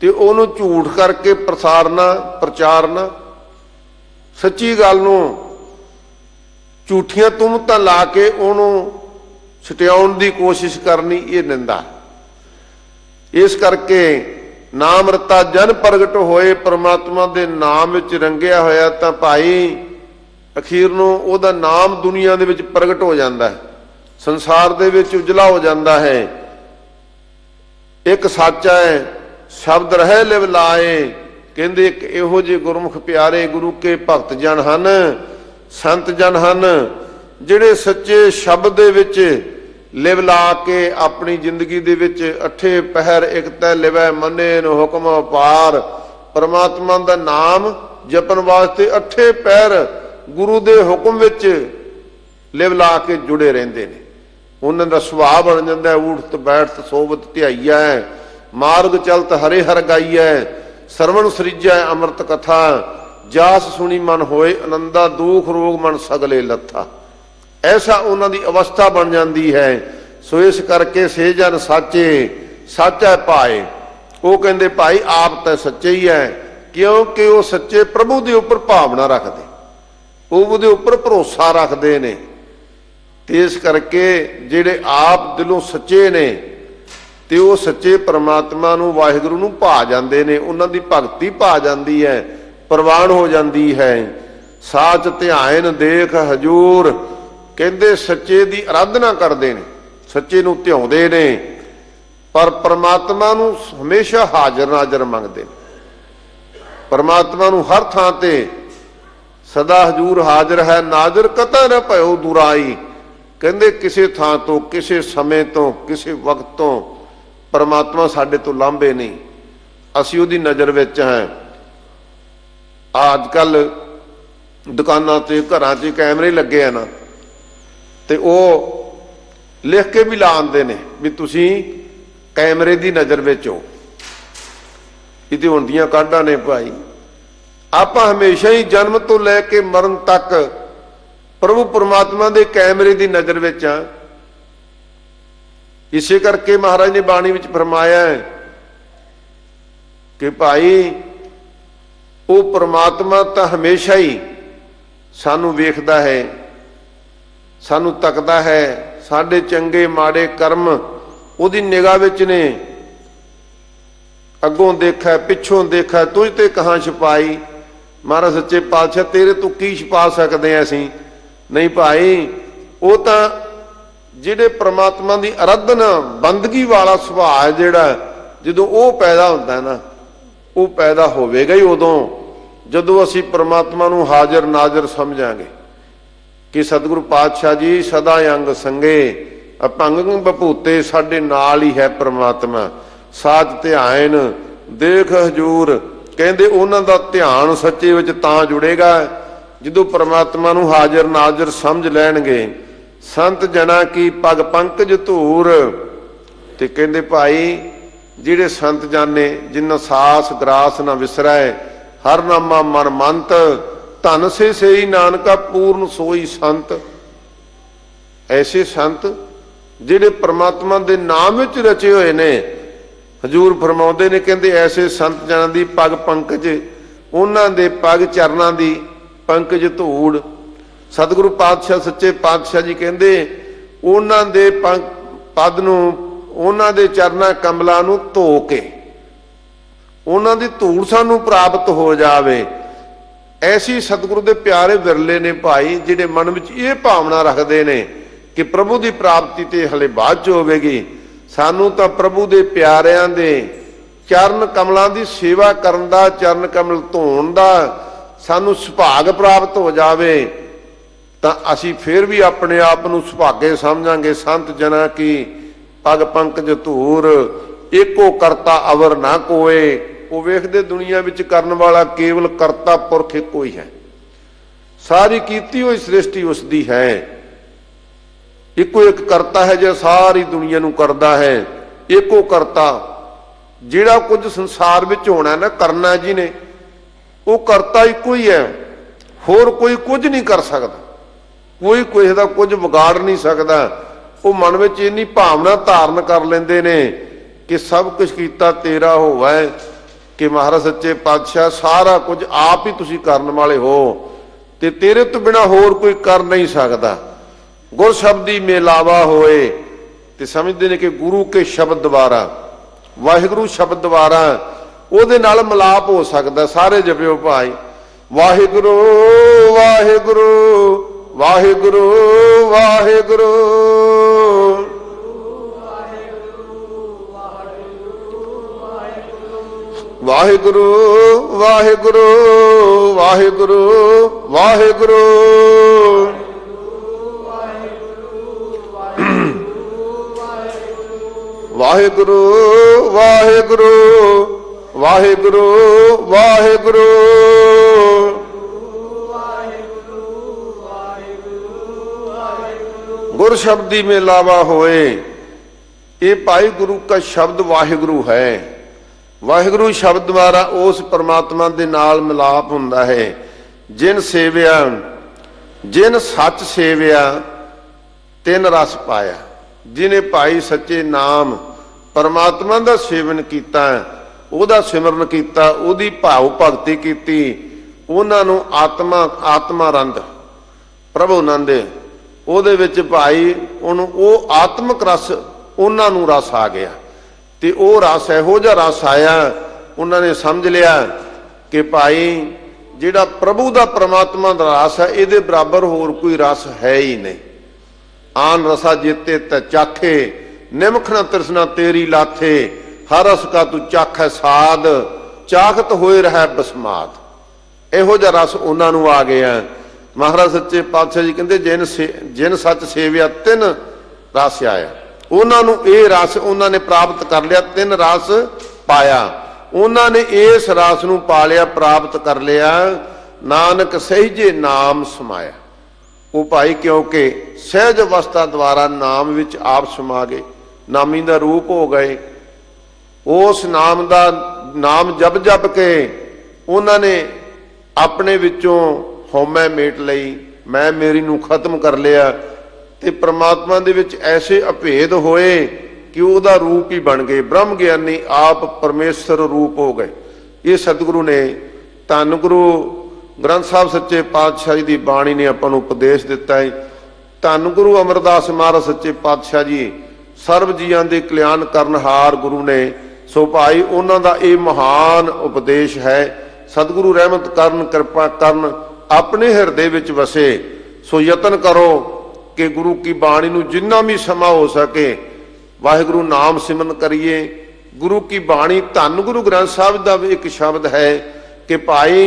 ਤੇ ਉਹਨੂੰ ਝੂਠ ਕਰਕੇ ਪ੍ਰਸਾਰਨਾ, ਪ੍ਰਚਾਰਨਾ। ਸੱਚੀ ਗੱਲ ਨੂੰ ਝੂਠੀਆਂ ਤੁਹਮਤਾਂ ਲਾ ਕੇ ਉਹਨੂੰ ਛੁਟਿਆਉਣ ਦੀ ਕੋਸ਼ਿਸ਼ ਕਰਨੀ, ਇਹ ਨਿੰਦਾ। ਇਸ ਕਰਕੇ ਨਾਮ ਰਤਾ ਜਨ ਪ੍ਰਗਟ ਹੋਏ, ਪ੍ਰਮਾਤਮਾ ਦੇ ਨਾਮ ਵਿੱਚ ਰੰਗਿਆ ਹੋਇਆ, ਤਾਂ ਭਾਈ ਅਖੀਰ ਨੂੰ ਉਹਦਾ ਨਾਮ ਦੁਨੀਆ ਦੇ ਵਿੱਚ ਪ੍ਰਗਟ ਹੋ ਜਾਂਦਾ ਹੈ, ਸੰਸਾਰ ਦੇ ਵਿੱਚ ਉਜਲਾ ਹੋ ਜਾਂਦਾ ਹੈ। ਇੱਕ ਸੱਚ ਹੈ ਸ਼ਬਦ ਰਹਿ ਲਿਵ ਲਾਏ। ਕਹਿੰਦੇ ਇੱਕ ਇਹੋ ਜਿਹੇ ਗੁਰਮੁਖ ਪਿਆਰੇ ਗੁਰੂ ਕੇ ਭਗਤ ਜਨ ਹਨ, ਸੰਤ ਜਨ ਹਨ, ਜਿਹੜੇ ਸੱਚੇ ਸ਼ਬਦ ਦੇ ਵਿੱਚ ਲਿਵ ਲਾ ਕੇ ਆਪਣੀ ਜ਼ਿੰਦਗੀ ਦੇ ਵਿੱਚ ਅਠੇ ਪਹਿਰ ਇੱਕ ਤੈ ਲਿਵੈ ਮੰਨੇ ਨੂੰ ਹੁਕਮ ਅਪਾਰ। ਪਰਮਾਤਮਾ ਦਾ ਨਾਮ ਜਪਣ ਵਾਸਤੇ ਅਠੇ ਪਹਿਰ ਗੁਰੂ ਦੇ ਹੁਕਮ ਵਿੱਚ ਲਿਵ ਲਾ ਕੇ ਜੁੜੇ ਰਹਿੰਦੇ ਨੇ। ਉਹਨਾਂ ਦਾ ਸੁਭਾਅ ਬਣ ਜਾਂਦਾ, ਊਠਤ ਬੈਠਤ ਸੋਵਤ ਧਿਆਈਆ, ਮਾਰਗ ਚਲਤ ਹਰੇ ਹਰ ਗਾਈਐ, ਸਰਵਣ ਸ੍ਰਿਜੈ ਅੰਮ੍ਰਿਤ ਕਥਾ, ਜਾਸ ਸੁਣੀ ਮਨ ਹੋਏ ਆਨੰਦਾ, ਦੁਖ ਰੋਗ ਮਨ ਸਗਲੇ ਲੱਥਾ। ਐਸਾ ਉਹਨਾਂ ਦੀ ਅਵਸਥਾ ਬਣ ਜਾਂਦੀ ਹੈ। ਸੋ ਇਸ ਕਰਕੇ ਸੇ ਜਨ ਸਾਚੇ ਸਾਚਾ ਪਾਏ। ਉਹ ਕਹਿੰਦੇ ਭਾਈ ਆਪ ਤਾਂ ਸੱਚੇ ਹੀ ਹੈ, ਕਿਉਂਕਿ ਉਹ ਸੱਚੇ ਪ੍ਰਭੂ ਦੇ ਉੱਪਰ ਭਾਵਨਾ ਰੱਖਦੇ, ਉਹਦੇ ਉੱਪਰ ਭਰੋਸਾ ਰੱਖਦੇ ਨੇ। ਤੇ ਇਸ ਕਰਕੇ ਜਿਹੜੇ ਆਪ ਦਿਲੋਂ ਸੱਚੇ ਨੇ, ਤੇ ਉਹ ਸੱਚੇ ਪ੍ਰਮਾਤਮਾ ਨੂੰ, ਵਾਹਿਗੁਰੂ ਨੂੰ ਭਾ ਜਾਂਦੇ ਨੇ। ਉਹਨਾਂ ਦੀ ਭਗਤੀ ਭਾ ਜਾਂਦੀ ਹੈ, ਪ੍ਰਵਾਨ ਹੋ ਜਾਂਦੀ ਹੈ। ਸਾਚ ਧਿਆਨ ਦੇਖ ਹਜੂਰ। ਕਹਿੰਦੇ ਸੱਚੇ ਦੀ ਆਰਾਧਨਾ ਕਰਦੇ ਨੇ, ਸੱਚੇ ਨੂੰ ਧਿਆਉਂਦੇ ਨੇ, ਪਰ ਪ੍ਰਮਾਤਮਾ ਨੂੰ ਹਮੇਸ਼ਾ ਹਾਜ਼ਰ ਨਾਜ਼ਰ ਮੰਗਦੇ ਨੇ। ਪ੍ਰਮਾਤਮਾ ਨੂੰ ਹਰ ਥਾਂ ਤੇ ਸਦਾ ਹਜੂਰ ਹਾਜ਼ਰ ਹੈ, ਨਾਜ਼ਰ ਕਤੈ ਨ ਭਇਓ ਦੁਰਾਈ। ਕਹਿੰਦੇ ਕਿਸੇ ਥਾਂ ਤੋਂ, ਕਿਸੇ ਸਮੇਂ ਤੋਂ, ਕਿਸੇ ਵਕਤ ਤੋਂ ਪਰਮਾਤਮਾ ਸਾਡੇ ਤੋਂ ਲਾਂਭੇ ਨਹੀਂ, ਅਸੀਂ ਉਹਦੀ ਨਜ਼ਰ ਵਿੱਚ ਹੈ। ਅੱਜ ਕੱਲ ਦੁਕਾਨਾਂ ਤੇ ਘਰਾਂ 'ਚ ਕੈਮਰੇ ਲੱਗੇ ਆ ਨਾ, ਤੇ ਉਹ ਲਿਖ ਕੇ ਵੀ ਲਾ ਆਉਂਦੇ ਨੇ ਵੀ ਤੁਸੀਂ ਕੈਮਰੇ ਦੀ ਨਜ਼ਰ ਵਿੱਚ ਹੋ। ਇਹਦੇ ਹੁੰਦੀਆਂ ਕਾਢਾਂ ਨੇ ਭਾਈ। ਆਪਾਂ ਹਮੇਸ਼ਾ ਹੀ ਜਨਮ ਤੋਂ ਲੈ ਕੇ ਮਰਨ ਤੱਕ ਪ੍ਰਭੂ ਪਰਮਾਤਮਾ ਦੇ ਕੈਮਰੇ ਦੀ ਨਜ਼ਰ ਵਿੱਚ ਆ। ਇਸੇ ਕਰਕੇ ਮਹਾਰਾਜ ਨੇ ਬਾਣੀ ਵਿੱਚ ਫਰਮਾਇਆ ਹੈ ਕਿ ਭਾਈ ਉਹ ਪਰਮਾਤਮਾ ਤਾਂ ਹਮੇਸ਼ਾ ਹੀ ਸਾਨੂੰ ਵੇਖਦਾ ਹੈ, ਸਾਨੂੰ ਤੱਕਦਾ ਹੈ। ਸਾਡੇ ਚੰਗੇ ਮਾੜੇ ਕਰਮ ਉਹਦੀ ਨਿਗਾਹ ਵਿੱਚ ਨੇ। ਅੱਗੋਂ ਦੇਖਿਆ, ਪਿੱਛੋਂ ਦੇਖਿਆ, ਤੁਝ ਤੇ ਕਹਾਂ ਛੁਪਾਈ। ਮਹਾਰਾਜ ਸੱਚੇ ਪਾਤਸ਼ਾਹ ਤੇਰੇ ਤੋਂ ਕੀ ਛੁਪਾ ਸਕਦੇ ਆ ਅਸੀਂ? ਨਹੀਂ ਭਾਈ, ਉਹ ਤਾਂ ਜਿਹੜੇ ਪ੍ਰਮਾਤਮਾ ਦੀ ਆਰਾਧਨਾ ਬੰਦਗੀ ਵਾਲਾ ਸੁਭਾਅ ਹੈ ਜਿਹੜਾ, ਜਦੋਂ ਉਹ ਪੈਦਾ ਹੁੰਦਾ ਨਾ, ਉਹ ਪੈਦਾ ਹੋਵੇਗਾ ਹੀ ਉਦੋਂ ਜਦੋਂ ਅਸੀਂ ਪ੍ਰਮਾਤਮਾ ਨੂੰ ਹਾਜ਼ਰ ਨਾਜ਼ਰ ਸਮਝਾਂਗੇ ਕਿ ਸਤਿਗੁਰੂ ਪਾਤਸ਼ਾਹ ਜੀ ਸਦਾ ਅੰਗ ਸੰਗੇ ਅਪੰਗ ਬਭੂਤੇ, ਸਾਡੇ ਨਾਲ ਹੀ ਹੈ ਪ੍ਰਮਾਤਮਾ। ਸਾਚ ਧਿਆਨ ਦੇਖ ਹਜੂਰ। ਕਹਿੰਦੇ ਉਹਨਾਂ ਦਾ ਧਿਆਨ ਸੱਚੇ ਵਿੱਚ ਤਾਂ ਜੁੜੇਗਾ ਜਦੋਂ ਪ੍ਰਮਾਤਮਾ ਨੂੰ ਹਾਜ਼ਰ ਨਾਜ਼ਰ ਸਮਝ ਲੈਣਗੇ। ਸੰਤ ਜਨਾ ਕੀ ਪਗ ਪੰਕਜ ਧੂਰ। ਤੇ ਕਹਿੰਦੇ ਭਾਈ ਜਿਹੜੇ ਸੰਤ ਜਾਨੇ, ਜਿਨ੍ਹਾਂ ਸਾਸ ਗਰਾਸ ਨਾ ਵਿਸਰੈ, ਹਰ ਨਾਮਾ ਮਨ ਮੰਤ, ਧਨ ਸੇ ਸਈ ਨਾਨਕਾ ਪੂਰਨ ਸੋਈ ਸੰਤ। ਐਸੇ ਸੰਤ ਜਿਹੜੇ ਪ੍ਰਮਾਤਮਾ ਦੇ ਨਾਮ ਵਿੱਚ ਰਚੇ ਹੋਏ ਨੇ। ਹਜੂਰ ਫਰਮਾਉਂਦੇ ਨੇ, ਕਹਿੰਦੇ ਐਸੇ ਸੰਤ ਜਨਾਂ ਦੀ ਪਗ ਪੰਕਜ, ਉਹਨਾਂ ਦੇ ਪਗ ਚਰਨਾਂ ਦੀ ਪੰਕਜ ਧੂੜ। ਸਤਿਗੁਰੂ ਪਾਤਸ਼ਾਹ ਸੱਚੇ ਪਾਤਸ਼ਾਹ ਜੀ ਕਹਿੰਦੇ ਉਹਨਾਂ ਦੇ ਪਦ ਨੂੰ, ਉਹਨਾਂ ਦੇ ਚਰਨਾਂ ਕਮਲਾਂ ਨੂੰ ਧੋ ਕੇ ਉਹਨਾਂ ਦੀ ਧੂੜ ਸਾਨੂੰ ਪ੍ਰਾਪਤ ਹੋ ਜਾਵੇ। ਐਸੀ ਸਤਿਗੁਰੂ ਦੇ ਪਿਆਰੇ ਵਿਰਲੇ ਨੇ ਭਾਈ ਜਿਹੜੇ ਮਨ ਵਿੱਚ ਇਹ ਭਾਵਨਾ ਰੱਖਦੇ ਨੇ ਕਿ ਪ੍ਰਭੂ ਦੀ ਪ੍ਰਾਪਤੀ ਤੇ ਹਲੇ ਬਾਅਦ ਚ ਹੋਵੇਗੀ। ਸਾਨੂੰ ਤਾਂ ਪ੍ਰਭੂ ਦੇ ਪਿਆਰਿਆਂ ਦੇ ਚਰਨ ਕਮਲਾਂ ਦੀ ਸੇਵਾ ਕਰਨ ਦਾ, ਚਰਨ ਕਮਲ ਧੋਣ ਦਾ ਸਾਨੂੰ ਸੁਭਾਗ ਪ੍ਰਾਪਤ ਹੋ ਜਾਵੇ ਤਾਂ ਅਸੀਂ ਫਿਰ ਵੀ ਆਪਣੇ ਆਪ ਨੂੰ ਸੁਭਾਗੇ ਸਮਝਾਂਗੇ। ਸੰਤ ਜਨਾਂ ਕੀ पग पंकज धूर, एको करता अवर ना कोए। वो वेखदे दुनिया विच करन वाला केवल करता पुरख एको ही है। सारी कीती हुई सृष्टि उसदी है, एको एक करता है जो सारी दुनिया नूं करदा है। एको करता जिहड़ा कुछ संसार विच होना ना करना जिहने, वो करता एको ही है, होर कोई कुछ नहीं कर सकता, कोई किसी दा कुछ विगाड़ नहीं सकता। वो मन में इन्नी भावना धारण कर लेंदे ने कि सब कुछ कीता तेरा होवे, कि महाराज सच्चे पातशाह सारा कुछ आप ही तुसीं करन वाले हो, ते तेरे तो बिना होर कोई कर नहीं सकता। गुर शब्दी मेलावा होए, ते समझते ने कि गुरु के शब्द द्वारा, वाहिगुरू शब्द द्वारा ਉਹਦੇ ਨਾਲ ਮਿਲਾਪ हो सकता। सारे जपिओ भाई वाहिगुरू वाहिगुरू वाहिगुरू वाहिगुरू। वाहिगुरू वाहिगुरू वाहिगुरू वाहिगुरू। वाहिगुरू वाहिगुरू वाहिगुरू वाहिगुरू। गुर शब्दी में लावा होए, ये भाई गुरु का शब्द वाहिगुरू है। वाहिगुरू शब्द द्वारा उस परमात्मा दे नाल मिलाप हुंदा है। जिन सेविया, जिन सच सेविया तिन रस पाया। जिन्हें भाई सच्चे नाम परमात्मा का सेवन किया, ਉਹਦਾ सिमरन किया, ਉਹਦੀ भाव भगती की, उन्होंने आत्मा आत्मा रंद प्रभु नंद ਉਹਦੇ ਵਿੱਚ भाई ਉਹਨੂੰ ਉਹ आत्मक रस उन्होंने रस आ गया। तो वह रस ਇਹੋ ਜਿਹਾ रस आया, उन्होंने समझ लिया कि भाई ਜਿਹੜਾ प्रभु का परमात्मा का रस है, ये बराबर होर कोई रस है ही नहीं। आन रसा जेते त चाखे, निमख न तृष्णा तेरी लाथे, हर रस का तू चख है साध, चाखत होए रहा बसमाद। ਇਹੋ ਜਿਹਾ रस उन्होंने आ गया। महाराज सच्चे पातशाह जी कहते जिन सच सेविया तिन रस आया। उन्होंने ये रस उन्होंने प्राप्त कर लिया, तिन रस पाया। उन्होंने इस रस नूं पा लिया, प्राप्त कर लिया। नानक सहिजे नाम समाया। वो भाई क्योंकि सहज अवस्था द्वारा नाम विच आप समा गए, नामी का रूप हो गए। उस नाम का नाम जप जप के उन्होंने अपने विचों हौमै मेट लई, मैं मेरी नूं खत्म कर लिया। ते परमात्मा दे विच ऐसे अभेद होए कि उहदा रूप ही बन गए। ब्रह्म ज्ञानी आप परमेश्वर रूप हो गए। ये सतगुरु ने, धन गुरु ग्रंथ साहब सच्चे पातशाह जी की बाणी ने आपां नूं उपदेश दिता है। धन गुरु अमरदास महाराज सच्चे पातशाह जी सर्व जीआं दे कल्याण करनहार गुरु ने। सो भाई उन्हां दा ये महान उपदेश है। सतगुरु रहमत करन, कृपा करन, अपने हिरदे विच वसे। सो यतन करो कि गुरु की बाणी नूं जिन्ना भी समा हो सके वाहिगुरू नाम सिमरन करिए। गुरु की बाणी धन गुरु ग्रंथ साहब का भी एक शब्द है कि भाई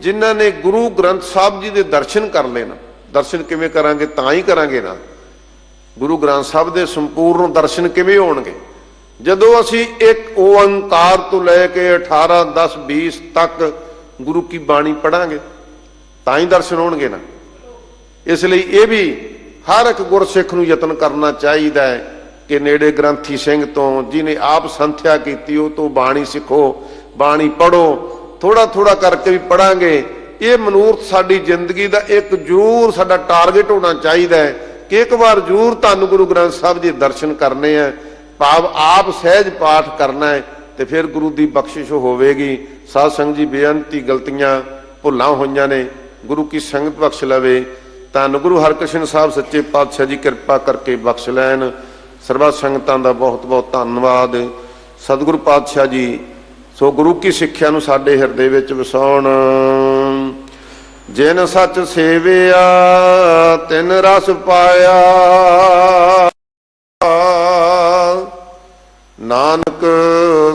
जिन्हों ने गुरु ग्रंथ साहब जी के दर्शन कर लेना, दर्शन किवें करांगे, तां ही करांगे ना। गुरु ग्रंथ साहब के संपूर्ण दर्शन किवें होणगे जदों असीं एक ओंकार तो लैके 18, 10, 20 तक गुरु की बाणी पढ़ांगे, तां ही दर्शन होणगे ना। इसलिए ये भी हर एक गुरसिख नूं यतन करना चाहिए है कि नेड़े ग्रंथी सिंह तो जिन्हें आप संथ्या की तो बाणी सिखो, बाणी पढ़ो। थोड़ा थोड़ा करके भी पढ़ांगे। ये मनूरथ साडी जिंदगी का एक जरूर साडा टारगेट होना चाहिए है कि एक बार जरूर धन गुरु ग्रंथ साहब जी दर्शन करने हैं, भाव आप सहज पाठ करना है, तो फिर गुरु की बख्शिश होवेगी। साध संगत जी बेअंती गलतियां भुलां होईयां ने, गुरु की संगत बख्श लवे। धन गुरु हरकृष्ण साहब सच्चे पातशाह जी कृपा करके बख्श लैन। सर्व संगतां दा बहुत बहुत धन्नवाद। सतगुरु पातशाह जी सो गुरु की सिक्ख्या नूं साडे हिरदे विच वसाउण। जिन सच सेविया तिन रस पाया, नानक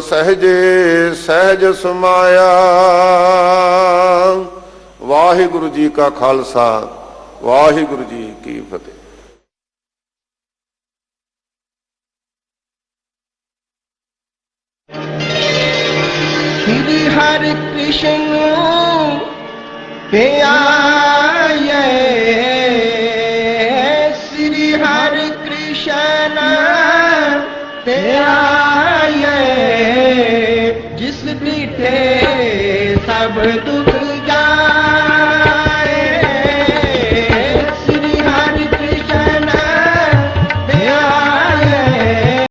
सहजे सहज समाया। वाहिगुरु जी का खालसा, वाहिगुरु जी की फतेह। श्री हरि कृष्ण पे आए, श्री हरि कृष्ण पे आए, जिस बीते सब दुख